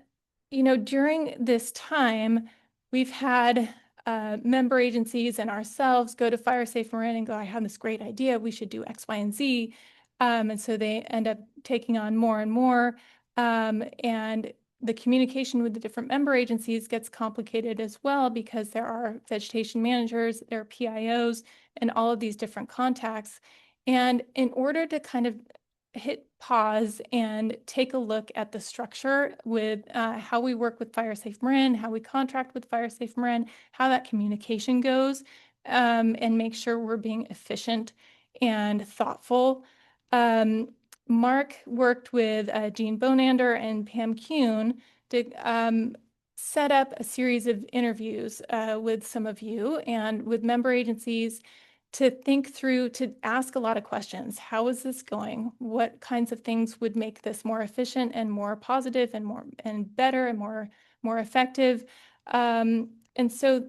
during this time, we've had member agencies and ourselves go to Fire Safe Marin and go, I have this great idea, we should do X, Y, and Z. And so they end up taking on more and more. And the communication with the different member agencies gets complicated as well because there are vegetation managers, there are PIOs, and all of these different contacts. And in order to kind of hit pause and take a look at the structure with how we work with Fire Safe Marin, how we contract with Fire Safe Marin, how that communication goes, and make sure we're being efficient and thoughtful. Mark worked with Jean Bonander and Pam Kuhn to set up a series of interviews with some of you and with member agencies to think through, to ask a lot of questions. How is this going? What kinds of things would make this more efficient and more positive and more and better and more effective? And so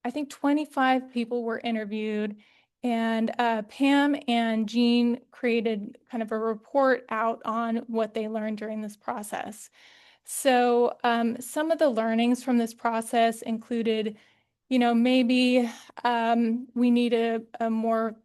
I think 25 people were interviewed, and Pam and Jean created kind of a report out on what they learned during this process. So some of the learnings from this process included, maybe we need a more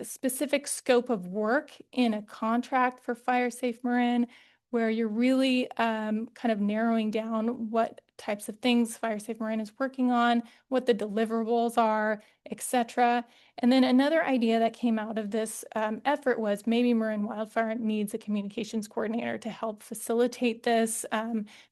specific scope of work in a contract for Fire Safe Marin, where you're really kind of narrowing down what types of things Fire Safe Marin is working on, what the deliverables are, etc. And then another idea that came out of this effort was maybe Marin Wildfire needs a communications coordinator to help facilitate this,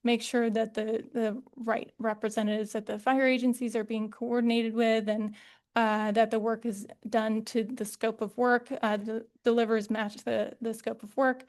make sure that the right representatives at the fire agencies are being coordinated with, and that the work is done to the scope of work, the delivers match the scope of work,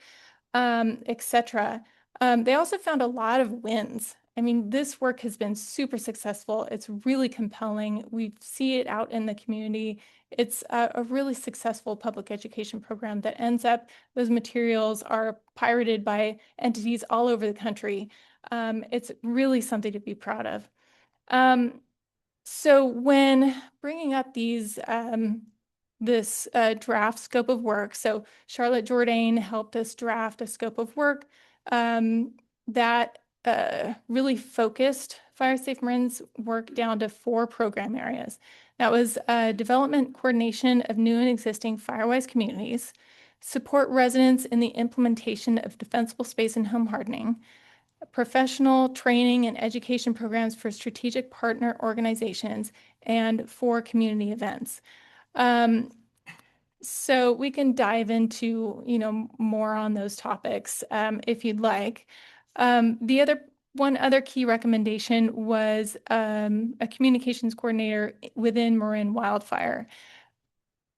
etc. They also found a lot of wins. I mean, this work has been super successful. It's really compelling. We see it out in the community. It's a really successful public education program that ends up, those materials are pirated by entities all over the country. It's really something to be proud of. So when bringing up this draft scope of work, so Charlotte Jourdain helped us draft a scope of work that really focused Fire Safe Marin's work down to 4 program areas. That was development coordination of new and existing Firewise communities, support residents in the implementation of defensible space and home hardening, professional training and education programs for strategic partner organizations, and for community events. So we can dive into, more on those topics if you'd like. One other key recommendation was a communications coordinator within Marin Wildfire.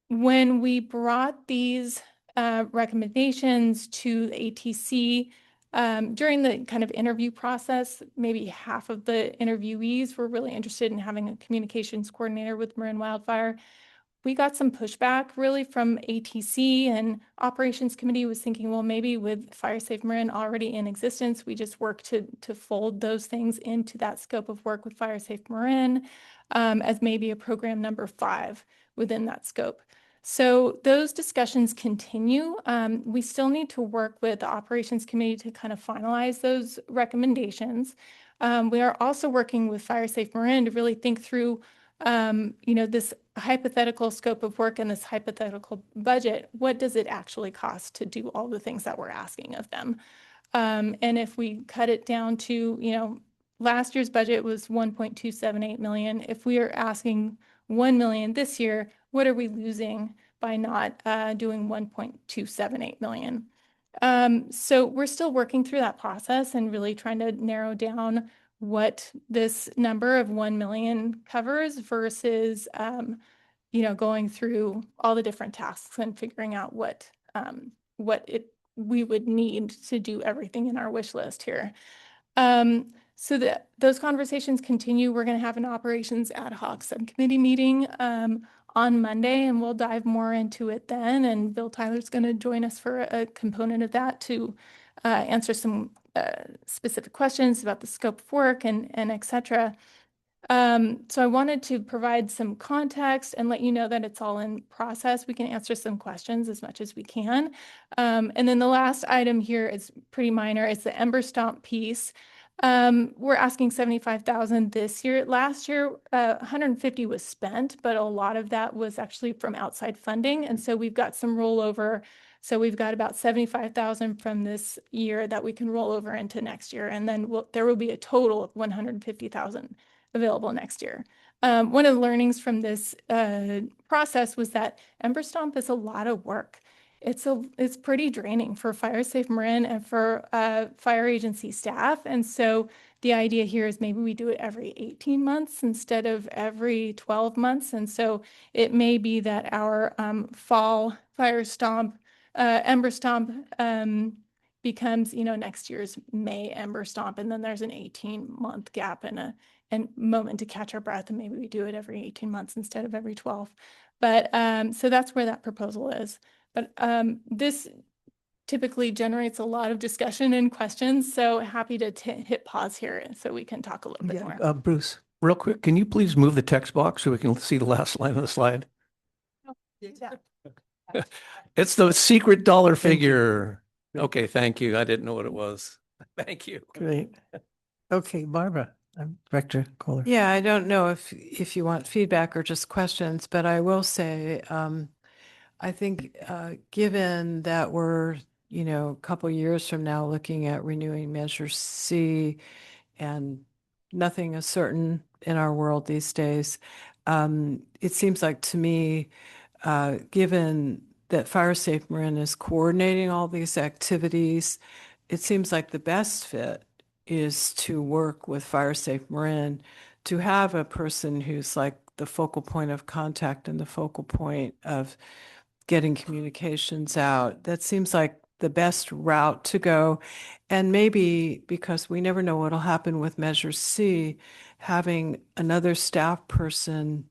When we brought these recommendations to the ATC, during the kind of interview process, maybe half of the interviewees were really interested in having a communications coordinator with Marin Wildfire. We got some pushback really from ATC, and Operations Committee was thinking, well, maybe with Fire Safe Marin already in existence, we just work to fold those things into that scope of work with Fire Safe Marin as maybe a program number 5 within that scope. So those discussions continue. We still need to work with the Operations Committee to kind of finalize those recommendations. We are also working with Fire Safe Marin to really think through this hypothetical scope of work and this hypothetical budget. What does it actually cost to do all the things that we're asking of them? And if we cut it down to, last year's budget was 1.278 million. If we are asking 1 million this year, what are we losing by not doing 1.278 million. So we're still working through that process and really trying to narrow down what this number of 1 million covers versus, going through all the different tasks and figuring out what we would need to do everything in our wish list here. So that those conversations continue. We're going to have an operations ad hoc subcommittee meeting on Monday, and we'll dive more into it then. And Bill Tyler's going to join us for a component of that to answer some specific questions about the scope of work and et cetera. So I wanted to provide some context and let you know that it's all in process. We can answer some questions as much as we can. And then the last item here is pretty minor. It's the Ember Stomp piece. We're asking 75,000 this year. Last year, 150 was spent, but a lot of that was actually from outside funding. And so we've got some rollover. So we've got about 75,000 from this year that we can roll over into next year. And then there will be a total of 150,000 available next year. One of the learnings from this process was that Ember Stomp is a lot of work. It's pretty draining for Fire Safe Marin and for fire agency staff. And so the idea here is maybe we do it every 18 months instead of every 12 months. And so it may be that our fall Fire Stomp, Ember Stomp becomes, next year's May Ember Stomp. And then there's an 18-month gap and a moment to catch our breath. And maybe we do it every 18 months instead of every 12. But so that's where that proposal is. But this typically generates a lot of discussion and questions. So happy to hit pause here so we can talk a little bit more. Bruce. Real quick, can you please move the text box so we can see the last line of the slide? Yeah. It's the secret dollar figure. Okay, thank you. I didn't know what it was. Thank you. Great. Okay, Barbara. Director Kohler. Yeah, I don't know if you want feedback or just questions, but I will say, I think given that we're, a couple years from now looking at renewing Measure C and nothing is certain in our world these days, it seems like to me, given that Fire Safe Marin is coordinating all these activities, it seems like the best fit is to work with Fire Safe Marin to have a person who's like the focal point of contact and the focal point of getting communications out. That seems like the best route to go. And maybe because we never know what'll happen with Measure C, having another staff person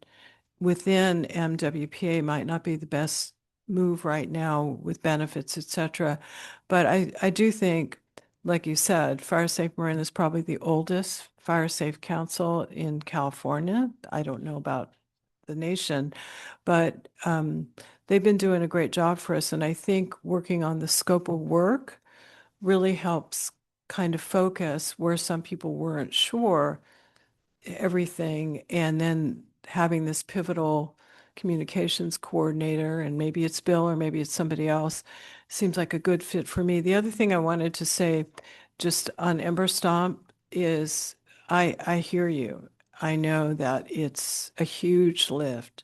within MWPA might not be the best move right now with benefits, et cetera. But I do think, like you said, Fire Safe Marin is probably the oldest fire safe council in California. I don't know about the nation, but they've been doing a great job for us. And I think working on the scope of work really helps kind of focus where some people weren't sure everything. And then having this pivotal communications coordinator, and maybe it's Bill or maybe it's somebody else, seems like a good fit for me. The other thing I wanted to say just on Ember Stomp is I hear you. I know that it's a huge lift.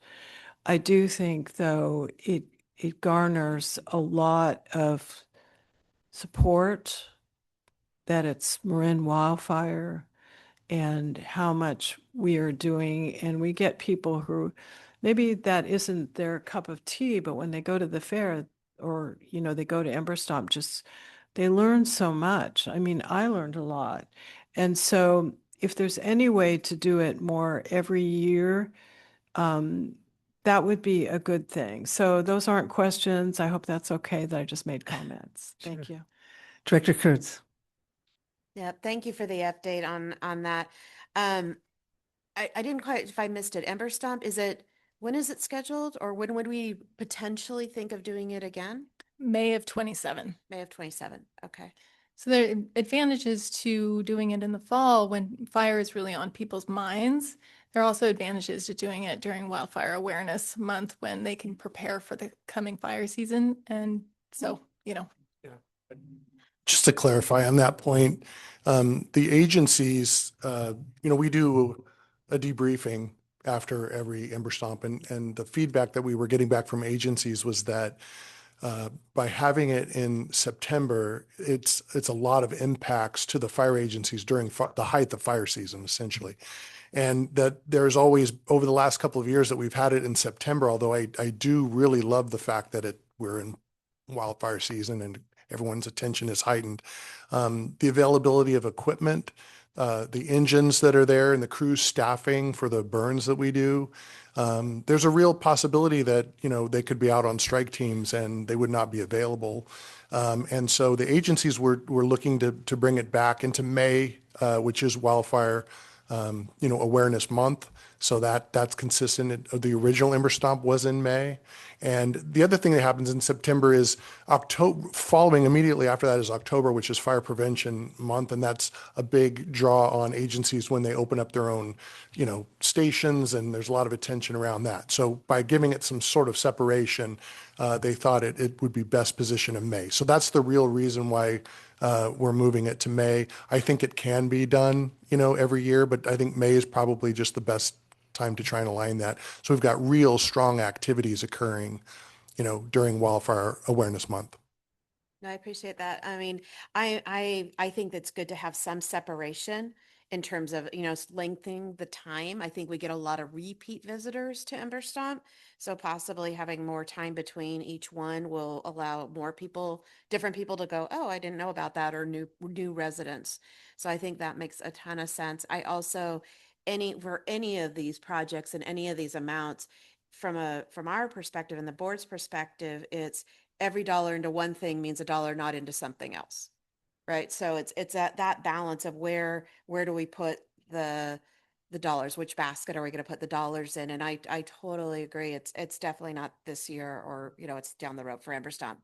I do think, though, it garners a lot of support that it's Marin Wildfire and how much we are doing. And we get people who maybe that isn't their cup of tea, but when they go to the fair or, they go to Ember Stomp, they learn so much. I mean, I learned a lot. And so if there's any way to do it more every year, that would be a good thing. So those aren't questions. I hope that's okay that I just made comments. Thank you. Director Kurtz. Yeah, thank you for the update on that. I didn't quite, if I missed it, Ember Stomp, when is it scheduled, or when would we potentially think of doing it again? May of 27. May of 27. Okay. So there are advantages to doing it in the fall when fire is really on people's minds. There are also advantages to doing it during Wildfire Awareness Month when they can prepare for the coming fire season. And so, Just to clarify on that point, the agencies, we do a debriefing after every Ember Stomp. And the feedback that we were getting back from agencies was that by having it in September, it's a lot of impacts to the fire agencies during the height of fire season, essentially. And that there's always, over the last couple of years that we've had it in September, although I do really love the fact that we're in wildfire season and everyone's attention is heightened. The availability of equipment, the engines that are there and the crew staffing for the burns that we do. There's a real possibility that, they could be out on strike teams and they would not be available. And so the agencies were looking to bring it back into May, which is wildfire, awareness month. So that's consistent. The original Ember Stomp was in May. And the other thing that happens in September is October, following immediately after that is October, which is Fire Prevention Month. And that's a big draw on agencies when they open up their own, stations, and there's a lot of attention around that. So by giving it some sort of separation, they thought it would be best positioned in May. So that's the real reason why we're moving it to May. I think it can be done, every year, but I think May is probably just the best time to try and align that. So we've got real strong activities occurring, during Wildfire Awareness Month. No, I appreciate that. I mean, I think that's good to have some separation in terms of, lengthening the time. I think we get a lot of repeat visitors to Ember Stomp. So possibly having more time between each one will allow more people, different people to go, oh, I didn't know about that, or new residents. So I think that makes a ton of sense. I also, for any of these projects and any of these amounts, from our perspective and the board's perspective, it's every dollar into one thing means a dollar not into something else. Right. So it's that balance of where do we put the dollars, which basket are we going to put the dollars in? And I totally agree. It's definitely not this year, or, it's down the road for Ember Stomp.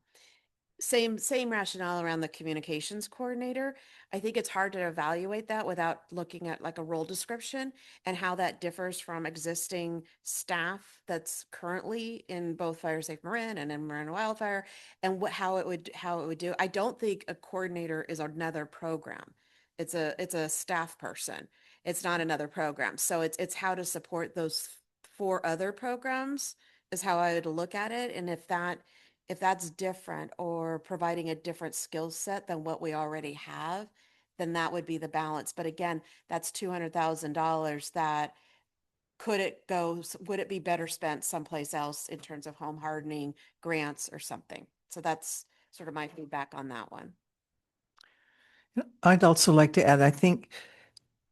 Same rationale around the communications coordinator. I think it's hard to evaluate that without looking at like a role description and how that differs from existing staff that's currently in both Fire Safe Marin and in Marin Wildfire, and how it would do. I don't think a coordinator is another program. It's a staff person. It's not another program. So it's how to support those 4 other programs is how I would look at it. And if that's different or providing a different skill set than what we already have, then that would be the balance. But again, that's $200,000 that would it be better spent someplace else in terms of home hardening, grants, or something? So that's sort of my feedback on that one. I'd also like to add, I think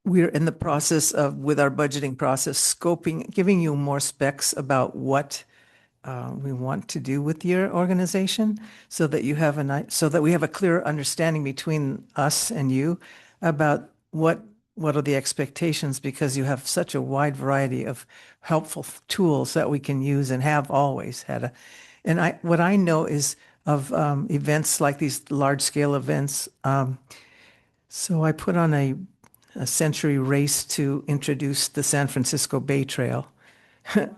we're in the process of, with our budgeting process, scoping, giving you more specs about what we want to do with your organization, so that you have so that we have a clear understanding between us and you about what are the expectations, because you have such a wide variety of helpful tools that we can use and have always had. What I know is of events like these large scale events. So I put on a century race to introduce the San Francisco Bay Trail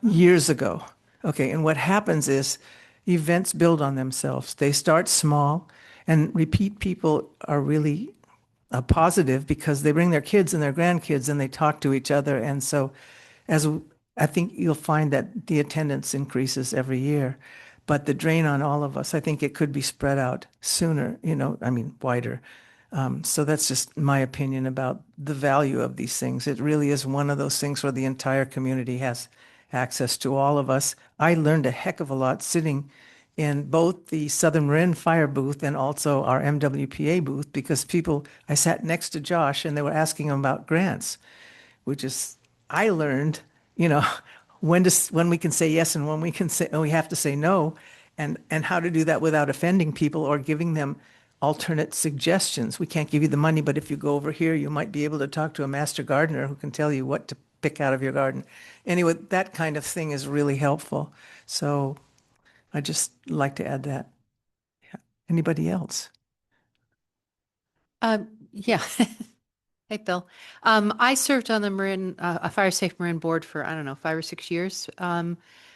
years ago. Okay, and what happens is events build on themselves. They start small, and repeat people are really positive because they bring their kids and their grandkids and they talk to each other. And so I think you'll find that the attendance increases every year, but the drain on all of us, I think it could be spread out sooner, wider. So that's just my opinion about the value of these things. It really is one of those things where the entire community has access to all of us. I learned a heck of a lot sitting in both the Southern Marin Fire booth and also our MWPA booth, because I sat next to Josh and they were asking him about grants, which is, I learned, when we can say yes and when we have to say no, and how to do that without offending people or giving them alternate suggestions. We can't give you the money, but if you go over here, you might be able to talk to a master gardener who can tell you what to pick out of your garden. Anyway, that kind of thing is really helpful. So I just like to add that. Yeah. Anybody else? Yeah. Hey, Bill. I served on the a Fire Safe Marin board for, 5 or 6 years.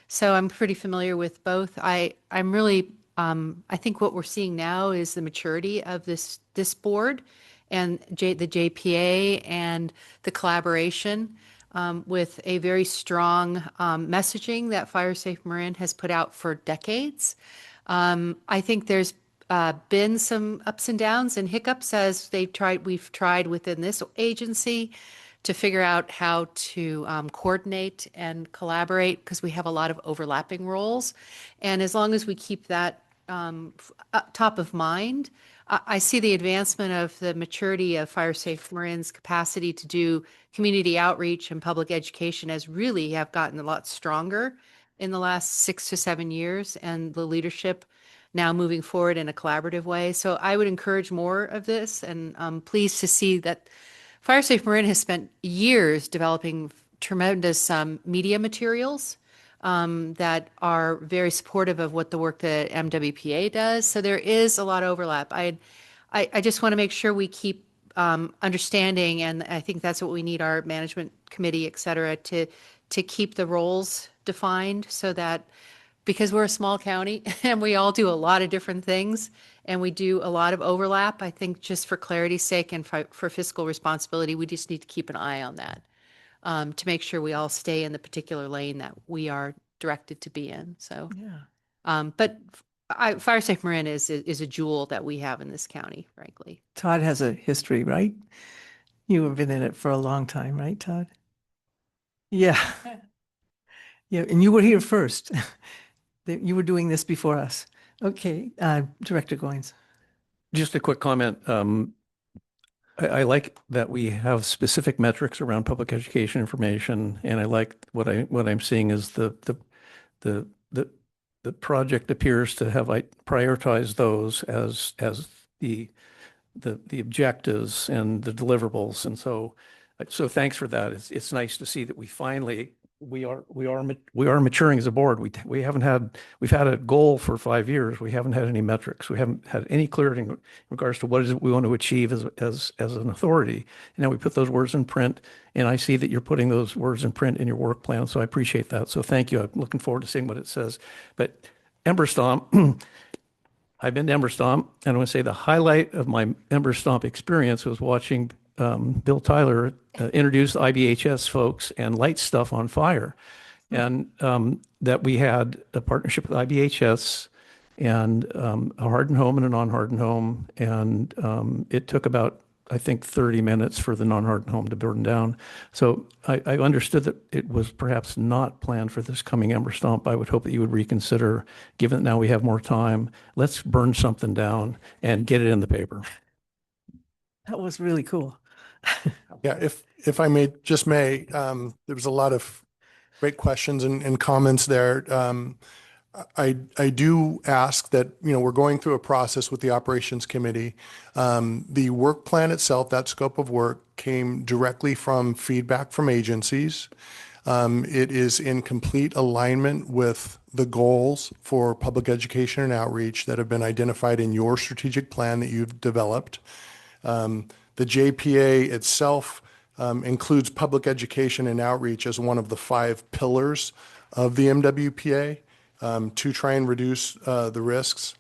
So I'm pretty familiar with both. I'm really, I think what we're seeing now is the maturity of this board and the JPA and the collaboration. with a very strong messaging that Fire Safe Marin has put out for decades. I think there's been some ups and downs and hiccups as we've tried within this agency to figure out how to coordinate and collaborate because we have a lot of overlapping roles. And as long as we keep that top of mind, I see the advancement of the maturity of Fire Safe Marin's capacity to do community outreach and public education as really have gotten a lot stronger in the last 6 to 7 years, and the leadership now moving forward in a collaborative way. So I would encourage more of this, and I'm pleased to see that Fire Safe Marin has spent years developing tremendous media materials that are very supportive of what the work that MWPA does. So there is a lot of overlap. I just want to make sure we keep understanding, and I think that's what we need our management committee, et cetera, to keep the roles defined so that, because we're a small county and we all do a lot of different things and we do a lot of overlap, I think just for clarity's sake and for fiscal responsibility, we just need to keep an eye on that to make sure we all stay in the particular lane that we are directed to be in. So, Yeah. But Fire Safe Marin is a jewel that we have in this county, frankly. Todd has a history, right? You have been in it for a long time, right, Todd? Yeah. Yeah, and you were here first. You were doing this before us. Okay, Director Goins. Just a quick comment. I like that we have specific metrics around public education information, and I like what I'm seeing is the project appears to have prioritized those as the objectives and the deliverables, and so thanks for that. It's nice to see that we are maturing as a board. We've had a goal for 5 years. We haven't had any metrics. We haven't had any clarity in regards to what is it we want to achieve as an authority. And now we put those words in print, and I see that you're putting those words in print in your work plan. So I appreciate that. So thank you. I'm looking forward to seeing what it says. But Ember Stomp, I've been to Ember Stomp, and I want to say the highlight of my Ember Stomp experience was watching Bill Tyler introduced IBHS folks and light stuff on fire. And that we had a partnership with IBHS and a hardened home and a non-hardened home. And it took about, I think, 30 minutes for the non-hardened home to burn down. So I understood that it was perhaps not planned for this coming Ember Stomp. I would hope that you would reconsider, given that now we have more time. Let's burn something down and get it in the paper. That was really cool. Yeah, if I may, there was a lot of great questions and comments there. I do ask that, we're going through a process with the operations committee. The work plan itself, that scope of work, came directly from feedback from agencies. It is in complete alignment with the goals for public education and outreach that have been identified in your strategic plan that you've developed. The JPA itself includes public education and outreach as one of the 5 pillars of the MWPA to try and reduce the risks.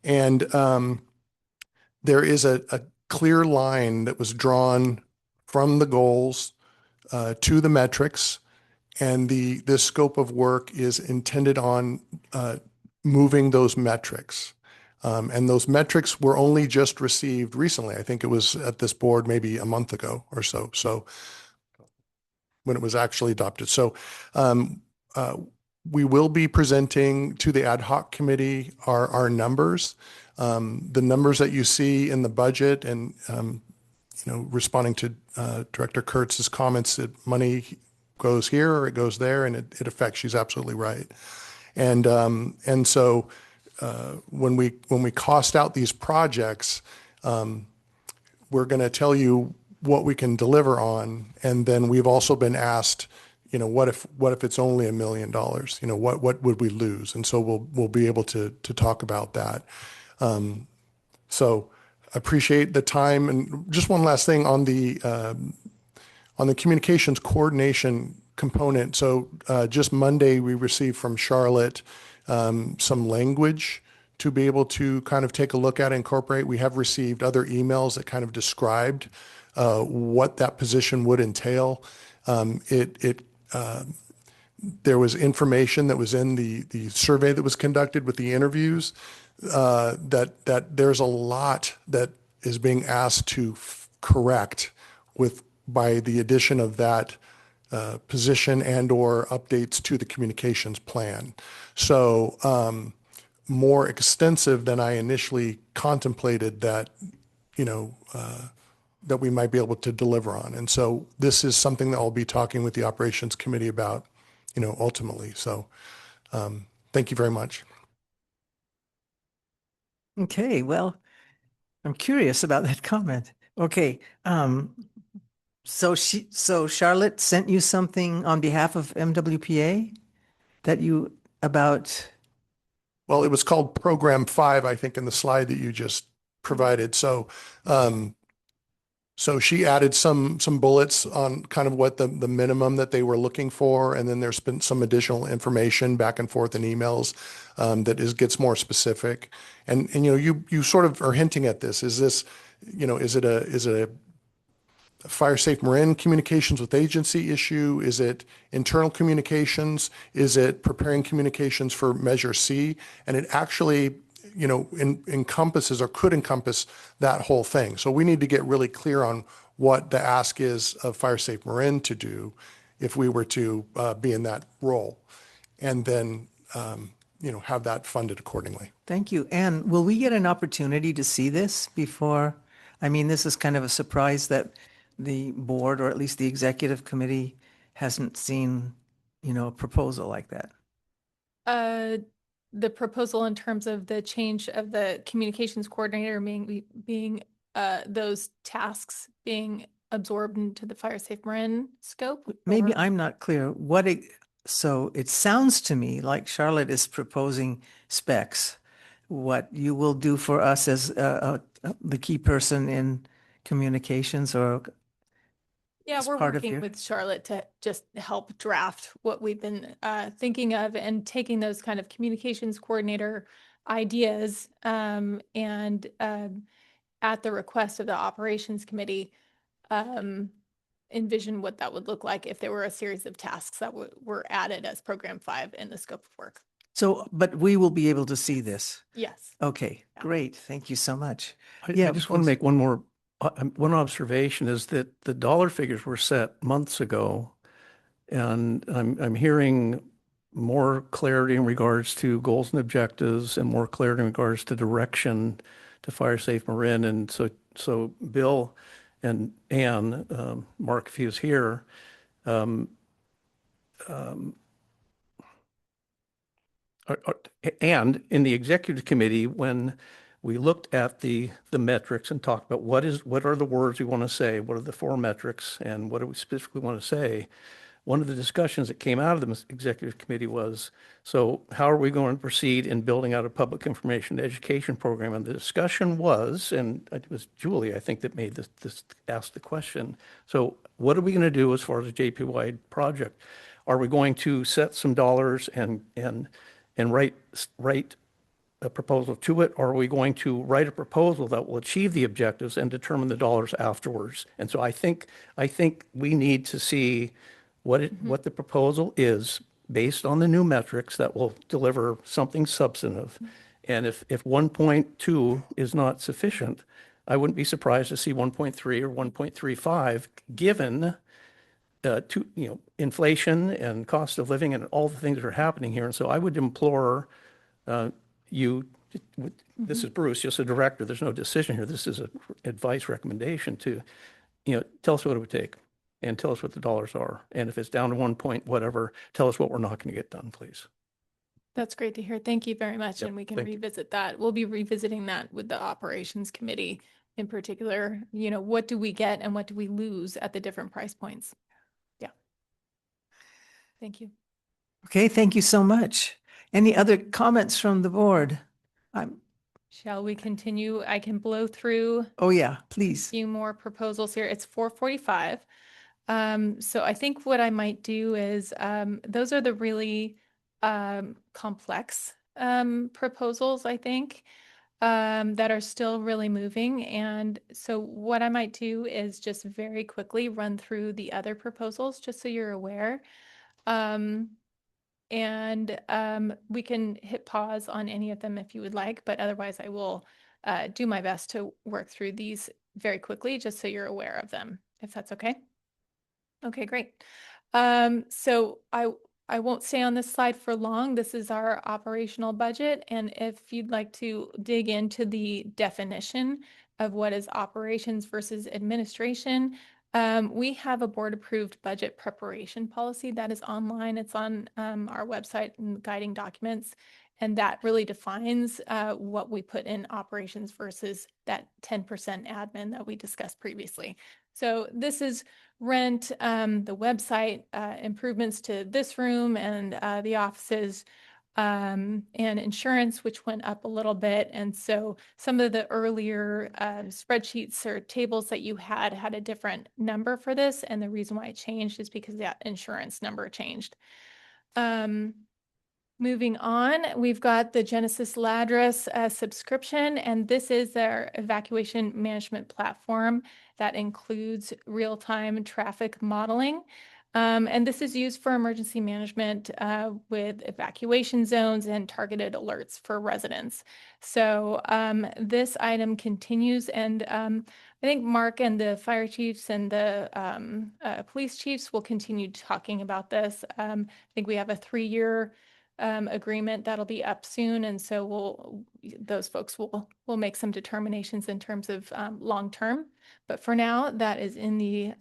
And there is a clear line that was drawn from the goals to the metrics, and this scope of work is intended on moving those metrics. And those metrics were only just received recently. I think it was at this board maybe a month ago or so. So when it was actually adopted. So we will be presenting to the ad hoc committee our numbers, the numbers that you see in the budget, and responding to Director Kurtz's comments that money goes here or it goes there, and it affects. She's absolutely right. And so. When we cost out these projects, we're going to tell you what we can deliver on, and then we've also been asked, what if it's only $1 million? What would we lose? And so we'll be able to talk about that. So appreciate the time. And just one last thing on the communications coordination component. So just Monday we received from Charlotte some language to be able to kind of take a look at and incorporate. We have received other emails that kind of described what that position would entail. There was information that was in the survey that was conducted with the interviews, that there's a lot that is being asked to correct by the addition of that position and or updates to the communications plan. So more extensive than I initially contemplated that, that we might be able to deliver on. And so this is something that I'll be talking with the operations committee about, ultimately. So thank you very much. Okay, well, I'm curious about that comment. Okay, so Charlotte sent you something on behalf of MWPA about. Well, it was called Program 5, I think, in the slide that you just provided. So so she added some bullets on kind of what the minimum that they were looking for, and then there's been some additional information back and forth in emails gets more specific. And you sort of are hinting at this. Is this, is it a fire safe Marin communications with agency issue? Is it internal communications? Is it preparing communications for Measure C? And it actually encompasses or could encompass that whole thing. So we need to get really clear on what the ask is of Fire Safe Marin to do if we were to be in that role, and then have that funded accordingly. Thank you. And will we get an opportunity to see this before? I mean, this is kind of a surprise that the board, or at least the executive committee, hasn't seen, a proposal like that. The proposal in terms of the change of the communications coordinator being those tasks being absorbed into the Fire Safe Marin scope? Maybe or- I'm not clear. So it sounds to me like Charlotte is proposing specs, what you will do for us as the key person in communications, or Yeah, as we're part of working your- with Charlotte to just help draft what we've been thinking of, and taking those kind of communications coordinator ideas and at the request of the operations committee, envision what that would look like if there were a series of tasks that were added as Program 5 in the scope of work. So, but we will be able to see this. Yes. Okay, Yeah. great. Thank you so much. I Yeah, just want to please. make one observation is that the dollar figures were set months ago, and I'm hearing more clarity in regards to goals and objectives, and more clarity in regards to direction to Fire Safe Marin. And so Bill and Ann, Mark, if he was here, and in the executive committee, when we looked at the metrics and talked about what are the words we want to say, what are the 4 metrics, and what do we specifically want to say, one of the discussions that came out of the executive committee was, so how are we going to proceed in building out a public information education program? And the discussion was, and it was Julie, I think, that made this asked the question. So what are we going to do as far as a JP-wide project? Are we going to set some dollars and write a proposal to it, or are we going to write a proposal that will achieve the objectives and determine the dollars afterwards? And so I think we need to see what the proposal is based on the new metrics that will deliver something substantive. And if 1.2 is not sufficient, I wouldn't be surprised to see 1.3 or 1.35, given inflation and cost of living and all the things that are happening here. And so I would implore you, this is Bruce, just a director, there's no decision here. This is an advice recommendation to, tell us what it would take, and tell us what the dollars are. And if it's down to 1 point whatever, tell us what we're not going to get done, please. That's great to hear. Thank you very much. Yep, And we can thank you. revisit that. We'll be revisiting that with the operations committee in particular. What do we get and what do we lose at the different price points? Yeah. Thank you. Okay, thank you so much. Any other comments from the board? Shall we continue? I can blow through Oh yeah, please. a few more proposals here. It's 4:45. So I think what I might do is, those are the really complex proposals, I think. that are still really moving. And so what I might do is just very quickly run through the other proposals, just so you're aware. We can hit pause on any of them if you would like, but otherwise I will do my best to work through these very quickly, just so you're aware of them, if that's okay. Okay, great. So I won't stay on this slide for long. This is our operational budget. And if you'd like to dig into the definition of what is operations versus administration, we have a board approved budget preparation policy that is online. It's on our website and guiding documents. And that really defines what we put in operations versus that 10% admin that we discussed previously. So this is rent, the website, improvements to this room and the offices, and insurance, which went up a little bit. And so some of the earlier spreadsheets or tables that you had a different number for this. And the reason why it changed is because that insurance number changed. Moving on, we've got the Genesis Ladris subscription, and this is their evacuation management platform that includes real-time traffic modeling. And this is used for emergency management with evacuation zones and targeted alerts for residents. So this item continues, and I think Mark and the fire chiefs and the police chiefs will continue talking about this. I think we have a 3-year agreement that'll be up soon, and so those folks will make some determinations in terms of long term. But for now, that is in the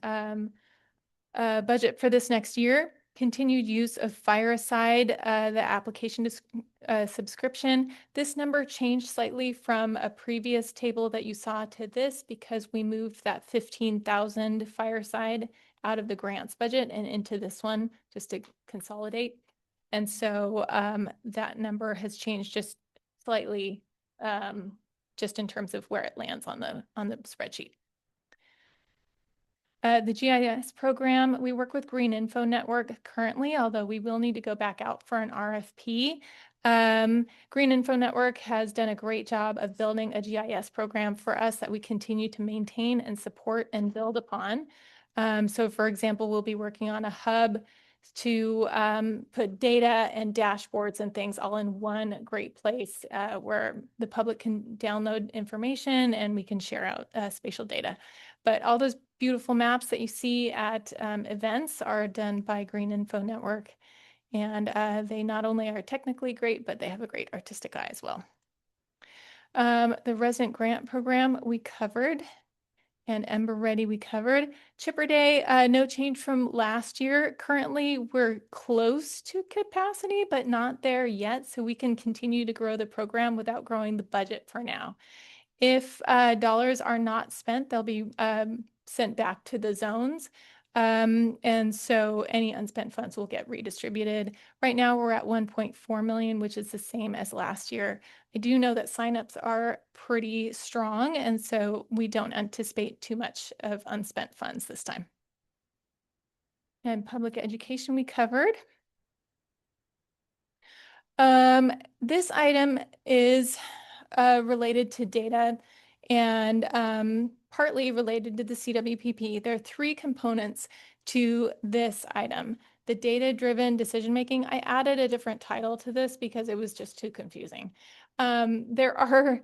budget for this next year. Continued use of Fireside, the application subscription. This number changed slightly from a previous table that you saw to this because we moved that 15,000 Fireside out of the grants budget and into this one just to consolidate. And so that number has changed just slightly, just in terms of where it lands on the spreadsheet. The GIS program, we work with Green Info Network currently, although we will need to go back out for an RFP. Green Info Network has done a great job of building a GIS program for us that we continue to maintain and support and build upon. So for example, we'll be working on a hub to put data and dashboards and things all in one great place where the public can download information and we can share out spatial data. But all those beautiful maps that you see at events are done by Green Info Network. And they not only are technically great, but they have a great artistic eye as well. The resident grant program we covered. And Ember Ready we covered. Chipper Day, no change from last year. Currently, we're close to capacity, but not there yet. So we can continue to grow the program without growing the budget for now. If dollars are not spent, they'll be sent back to the zones. And so any unspent funds will get redistributed. Right now, we're at 1.4 million, which is the same as last year. I do know that signups are pretty strong, and so we don't anticipate too much of unspent funds this time. And public education we covered. This item is related to data and partly related to the CWPP. There are 3 components to this item. The data-driven decision-making, I added a different title to this because it was just too confusing. There are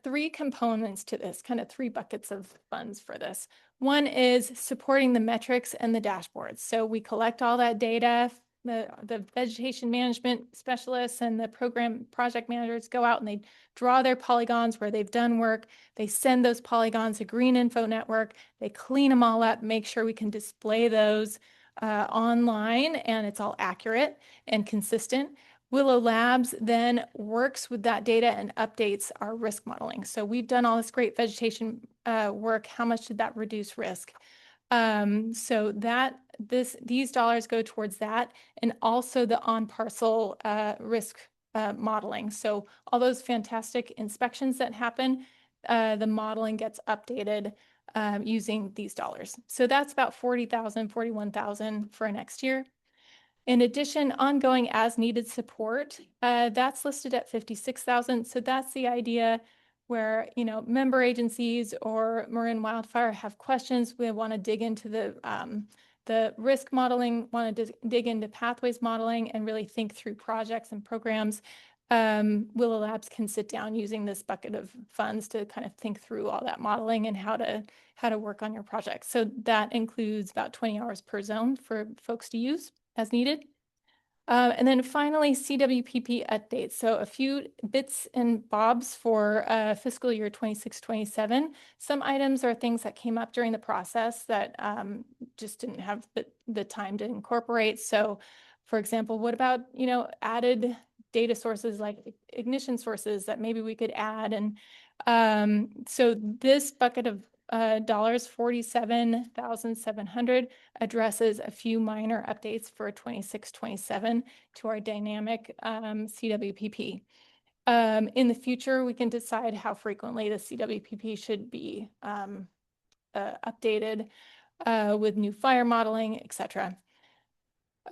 3 components to this, kind of 3 buckets of funds for this. One is supporting the metrics and the dashboards. So we collect all that data. The vegetation management specialists and the program project managers go out and they draw their polygons where they've done work. They send those polygons to Green Info Network. They clean them all up, make sure we can display those online and it's all accurate and consistent. Willow Labs then works with that data and updates our risk modeling. So we've done all this great vegetation work. How much did that reduce risk? So these dollars go towards that and also the on-parcel risk modeling. So all those fantastic inspections that happen, the modeling gets updated using these dollars. So that's about 40,000, 41,000 for next year. In addition, ongoing as needed support, that's listed at 56,000. So that's the idea where, you know, member agencies or Marin Wildfire have questions. We want to dig into the risk modeling, want to dig into pathways modeling and really think through projects and programs. Willow Labs can sit down using this bucket of funds to kind of think through all that modeling and how to work on your project. So that includes about 20 hours per zone for folks to use as needed. And then finally, CWPP updates. So a few bits and bobs for fiscal year 26-27. Some items are things that came up during the process that just didn't have the time to incorporate. So for example, what about, you know, added data sources like ignition sources that maybe we could add? And so this bucket of dollars, 47,700, addresses a few minor updates for 26-27 to our dynamic CWPP. In the future, we can decide how frequently the CWPP should be updated with new fire modeling, etc.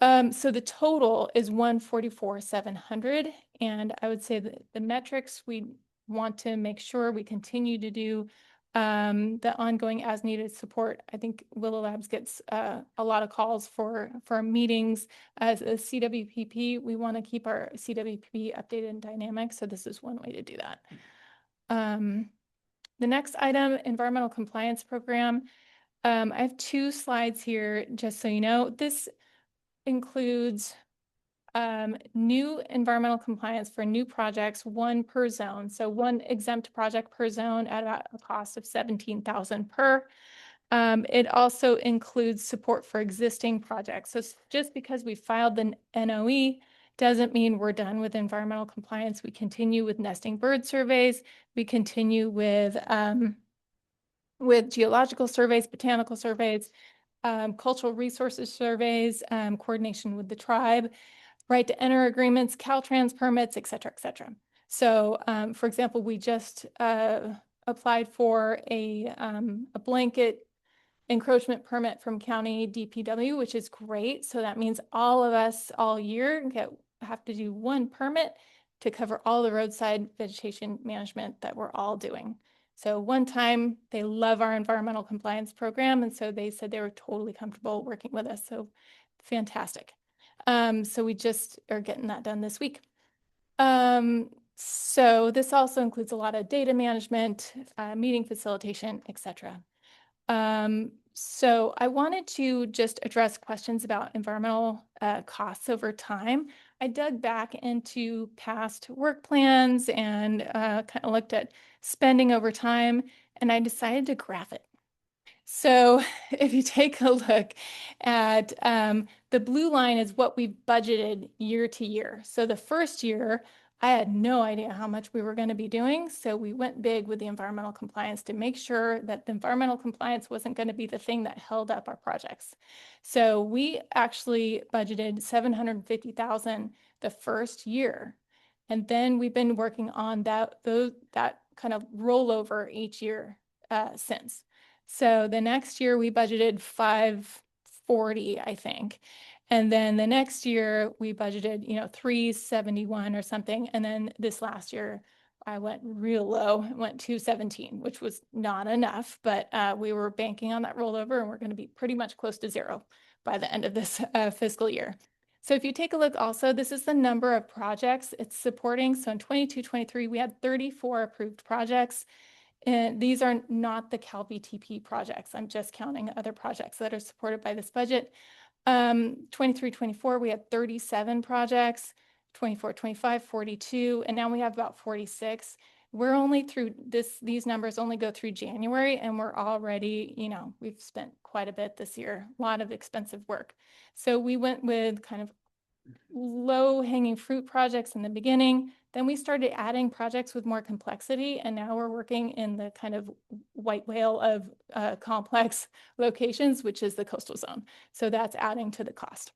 So the total is 144,700, and I would say that the metrics we want to make sure we continue to do the ongoing as needed support. I think Willow Labs gets a lot of calls for meetings. As a CWPP, we want to keep our CWPP updated and dynamic, so this is one way to do that. The next item, environmental compliance program. I have 2 slides here, just so you know. This includes new environmental compliance for new projects, 1 per zone. So 1 exempt project per zone at about a cost of 17,000 per. It also includes support for existing projects. So just because we filed the NOE doesn't mean we're done with environmental compliance. We continue with nesting bird surveys. We continue with geological surveys, botanical surveys, cultural resources surveys, coordination with the tribe, right to enter agreements, Caltrans permits, et cetera, et cetera. So, for example, we just applied for a blanket encroachment permit from county DPW, which is great. So that means all of us all year have to do 1 permit to cover all the roadside vegetation management that we're all doing. So one time they love our environmental compliance program. And so they said they were totally comfortable working with us. So fantastic. So we just are getting that done this week. So this also includes a lot of data management, meeting facilitation, etc. So I wanted to just address questions about environmental costs over time. I dug back into past work plans and kind of looked at spending over time, and I decided to graph it. So if you take a look at the blue line is what we budgeted year to year. So the first year, I had no idea how much we were going to be doing. So we went big with the environmental compliance to make sure that the environmental compliance wasn't going to be the thing that held up our projects. So we actually budgeted $750,000 the first year. And then we've been working on that kind of rollover each year since. So the next year we budgeted 540, I think. And then the next year we budgeted, 371 or something. And then this last year I went real low, went 217, which was not enough, but we were banking on that rollover and we're going to be pretty much close to 0 by the end of this fiscal year. So if you take a look also, this is the number of projects it's supporting. So in 22-23, we had 34 approved projects. And these are not the CalVTP projects. I'm just counting other projects that are supported by this budget. 23-24, we had 37 projects, 24-25, 42, and now we have about 46. We're only through these numbers only go through January, and we're already, we've spent quite a bit this year, a lot of expensive work. So we went with kind of low hanging fruit projects in the beginning. Then we started adding projects with more complexity, and now we're working in the kind of white whale of complex locations, which is the coastal zone. So that's adding to the cost.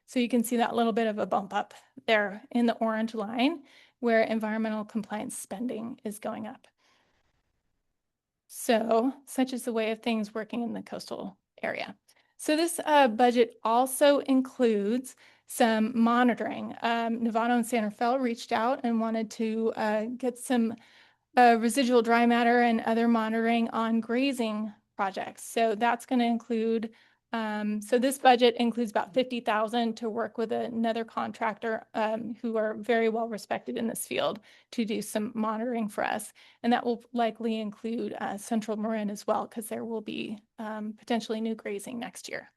So you can see that little bit of a bump up there in the orange line where environmental compliance spending is going up. So such is the way of things working in the coastal area. So this budget also includes some monitoring. Novato and Santa Fe reached out and wanted to get some residual dry matter and other monitoring on grazing projects. So that's going to include, so this budget includes about 50,000 to work with another contractor who are very well respected in this field to do some monitoring for us. And that will likely include Central Marin as well, because there will be potentially new grazing next year.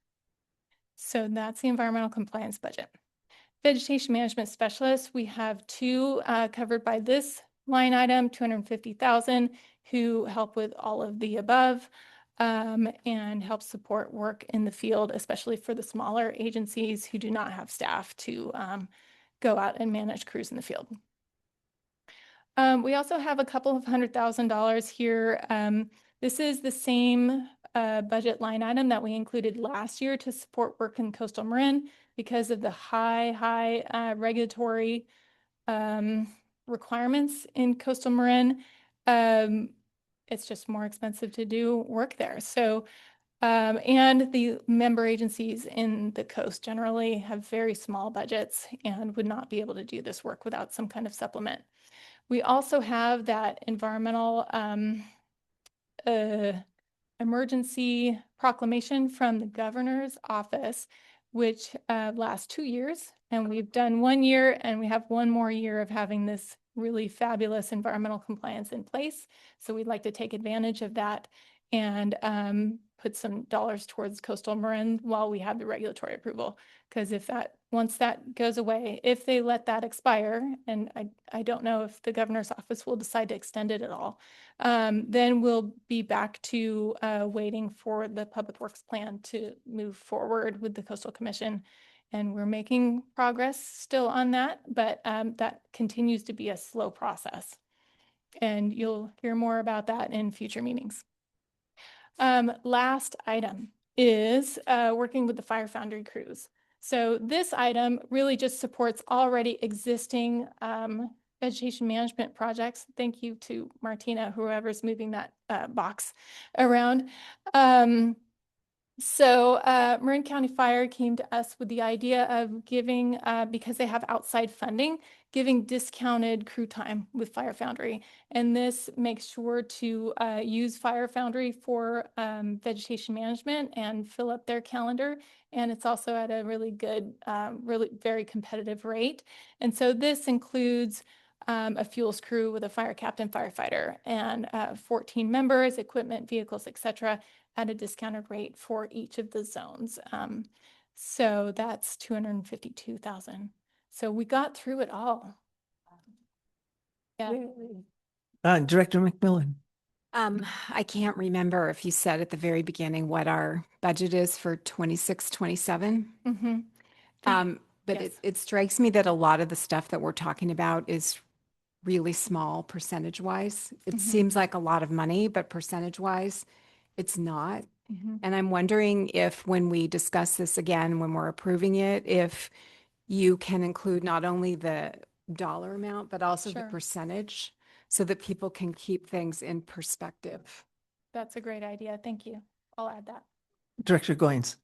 So that's the environmental compliance budget. Vegetation management specialists, we have two covered by this line item, 250,000, who help with all of the above and help support work in the field, especially for the smaller agencies who do not have staff to go out and manage crews in the field. We also have a couple of $100,000 here. This is the same budget line item that we included last year to support work in coastal Marin because of the high regulatory requirements in coastal Marin. It's just more expensive to do work there. So, and the member agencies in the coast generally have very small budgets and would not be able to do this work without some kind of supplement. We also have that environmental emergency proclamation from the governor's office, which lasts 2 years. And we've done 1 year and we have 1 more year of having this really fabulous environmental compliance in place. So we'd like to take advantage of that and put some dollars towards coastal Marin while we have the regulatory approval. Because if that, once that goes away, if they let that expire, and I don't know if the governor's office will decide to extend it at all, then we'll be back to waiting for the public works plan to move forward with the Coastal Commission. And we're making progress still on that, but that continues to be a slow process. And you'll hear more about that in future meetings. Last item is working with the Fire Foundry crews. So this item really just supports already existing vegetation management projects. Thank you to Martina, whoever's moving that box around. So Marin County Fire came to us with the idea of giving, because they have outside funding, giving discounted crew time with Fire Foundry. And this makes sure to use Fire Foundry for vegetation management and fill up their calendar. And it's also at a really good, really very competitive rate. And so this includes a fuels crew with a fire captain, firefighter, and 14 members, equipment, vehicles, etc., at a discounted rate for each of the zones. So that's 252,000. So we got through it all. Yeah. Director McMillan. I can't remember if you said at the very beginning what our budget is for 26, 27. Mm-hmm. But Yes. it strikes me that a lot of the stuff that we're talking about is really small percentage wise. It seems like a lot of money, but percentage wise, it's not. And I'm wondering if when we discuss this again, when we're approving it, if you can include not only the dollar amount, but also the Sure. percentage so that people can keep things in perspective. That's a great idea. Thank you. I'll add that. Director Goins.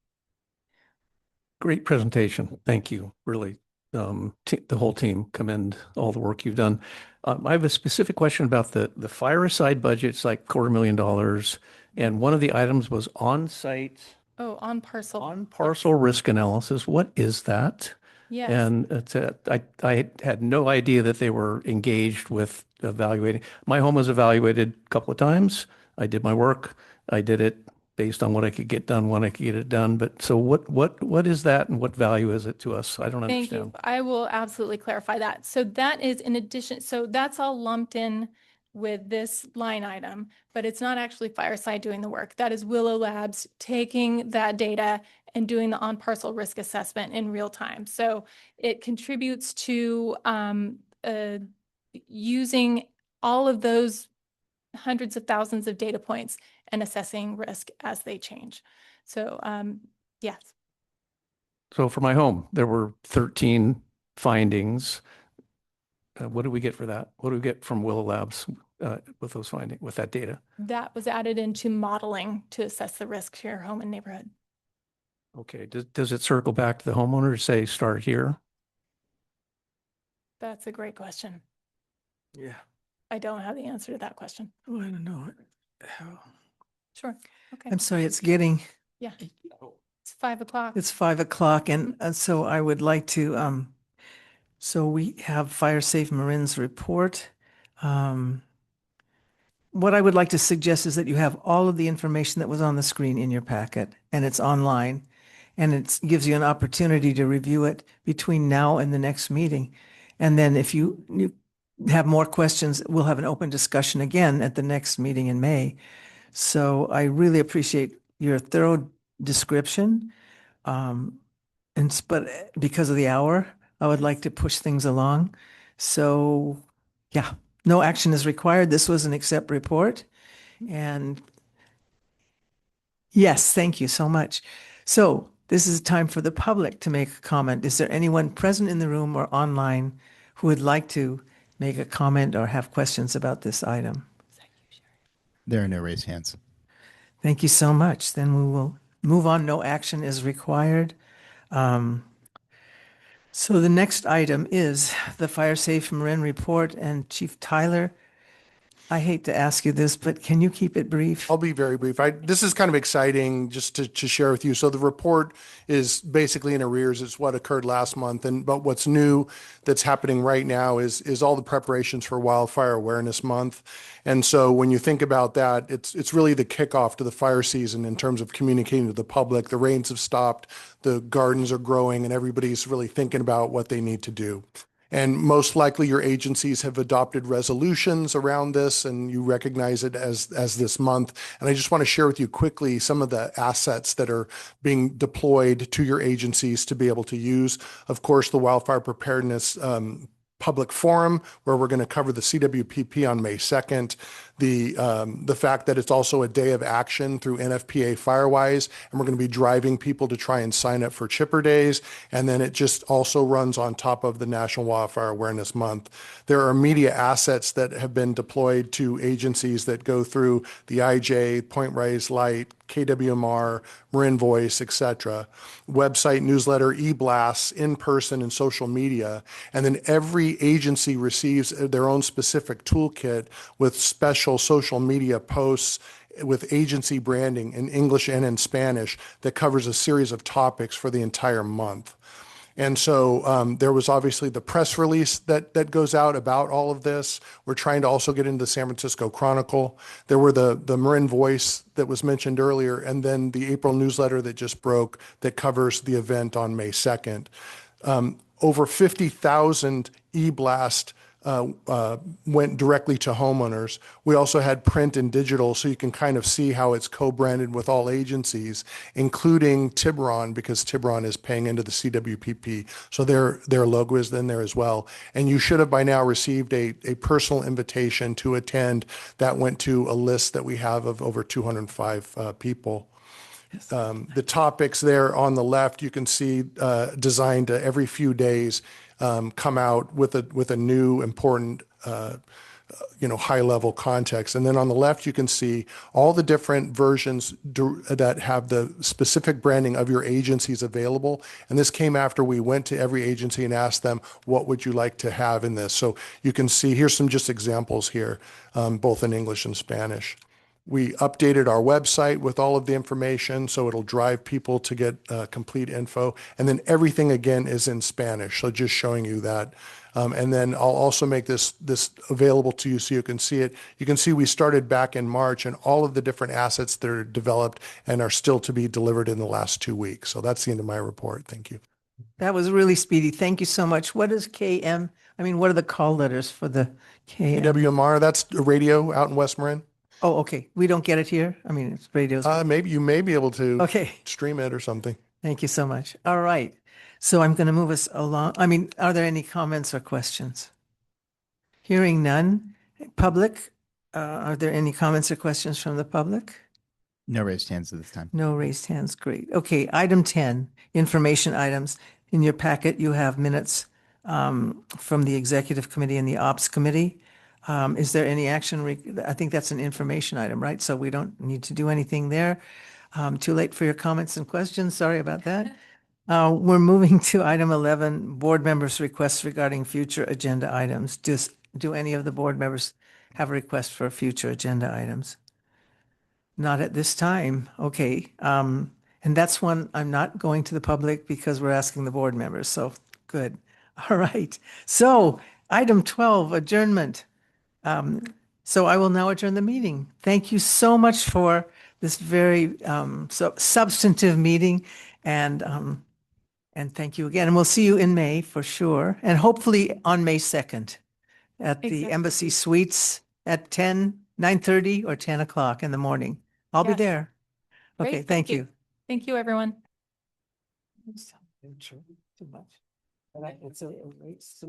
Great presentation. Thank you. Really, the whole team commend all the work you've done. I have a specific question about the fire aside budget. It's like $250,000. And one of the items was on-site, Oh, on parcel. on-parcel risk analysis. What is that? Yes. And it's I had no idea that they were engaged with evaluating. My home was evaluated a couple of times. I did my work. I did it based on what I could get done when I could get it done. But so what is that and what value is it to us? I don't Thank understand. you. I will absolutely clarify that. So that is in addition, so that's all lumped in with this line item, but it's not actually Fireside doing the work. That is Willow Labs taking that data and doing the on-parcel risk assessment in real time. So it contributes to using all of those hundreds of thousands of data points and assessing risk as they change. So yes. So for my home, there were 13 findings. What do we get for that? What do we get from Willow Labs with those findings, with that data? That was added into modeling to assess the risk to your home and neighborhood. Okay, does it circle back to the homeowner to say, start here? That's a great question. Yeah. I don't have the answer to that question. Oh, I don't know. Sure. Okay. I'm sorry, it's getting, Yeah. It's 5 o'clock. it's 5 o'clock and so I would like to, so we have Fire Safe Marin's report. What I would like to suggest is that you have all of the information that was on the screen in your packet and it's online. And it gives you an opportunity to review it between now and the next meeting. And then if you have more questions, we'll have an open discussion again at the next meeting in May. So I really appreciate your thorough description. But because of the hour, I would like to push things along. So yeah, no action is required. This was an accept report. And yes, thank you so much. So this is time for the public to make a comment. Is there anyone present in the room or online who would like to make a comment or have questions about this item? There are no raised hands. Thank you so much. Then we will move on. No action is required. So the next item is the Fire Safe Marin report, and Chief Tyler, I hate to ask you this, but can you keep it brief? I'll be very brief. This is kind of exciting just to share with you. So the report is basically in arrears. It's what occurred last month. But what's new that's happening right now is all the preparations for Wildfire Awareness Month. And so when you think about that, it's really the kickoff to the fire season in terms of communicating to the public. The rains have stopped, the gardens are growing, and everybody's really thinking about what they need to do. And most likely your agencies have adopted resolutions around this and you recognize it as this month. And I just want to share with you quickly some of the assets that are being deployed to your agencies to be able to use. Of course, the Wildfire Preparedness Public Forum, where we're going to cover the CWPP on May 2nd. The fact that it's also a day of action through NFPA Firewise, and we're going to be driving people to try and sign up for chipper days. And then it just also runs on top of the National Wildfire Awareness Month. There are media assets that have been deployed to agencies that go through the IJ, Point Rise Light, KWMR, Marin Voice, etc. Website, newsletter, e-blasts, in-person, and social media. And then every agency receives their own specific toolkit with special social media posts with agency branding in English and in Spanish that covers a series of topics for the entire month. And so there was obviously the press release that goes out about all of this. We're trying to also get into the San Francisco Chronicle. There were the Marin Voice that was mentioned earlier, and then the April newsletter that just broke that covers the event on May 2nd. Over 50,000 e-blast went directly to homeowners. We also had print and digital, so you can kind of see how it's co-branded with all agencies, including Tiburon, because Tiburon is paying into the CWPP. So their logo is in there as well. And you should have by now received a personal invitation to attend that went to a list that we have of over 205 people. The topics there on the left, you can see designed to every few days come out with a new important high level context. And then on the left, you can see all the different versions that have the specific branding of your agencies available. And this came after we went to every agency and asked them, what would you like to have in this? So you can see, here's some just examples here, both in English and Spanish. We updated our website with all of the information, so it'll drive people to get complete info. And then everything again is in Spanish, so just showing you that. And then I'll also make this available to you so you can see it. You can see we started back in March and all of the different assets that are developed and are still to be delivered in the last 2 weeks. So that's the end of my report. Thank you. That was really speedy. Thank you so much. What is KM? I mean, what are the call letters for the KM? KWMR, that's a radio out in West Marin. Oh, okay. We don't get it here? I mean, it's radios. Maybe you may be able to Okay. stream it or something. Thank you so much. All right. So I'm going to move us along. I mean, are there any comments or questions? Hearing none. Public, are there any comments or questions from the public? No raised hands at this time. No raised hands. Great. Okay. Item 10, information items. In your packet, you have minutes from the Executive Committee and the Ops Committee. Is there any action? I think that's an information item, right? So we don't need to do anything there. Too late for your comments and questions. Sorry about that. We're moving to item 11, board members' requests regarding future agenda items. Do any of the board members have a request for future agenda items? Not at this time. Okay. And that's one I'm not going to the public because we're asking the board members. So good. All right. So item 12, adjournment. So I will now adjourn the meeting. Thank you so much for this very substantive meeting, and thank you again. And we'll see you in May for sure, and hopefully on May 2nd at the Exactly. Embassy Suites at 9:30 or 10 o'clock in the morning. I'll be Yes. there. Great, Okay, thank you. Thank you, everyone. Too much. But it's a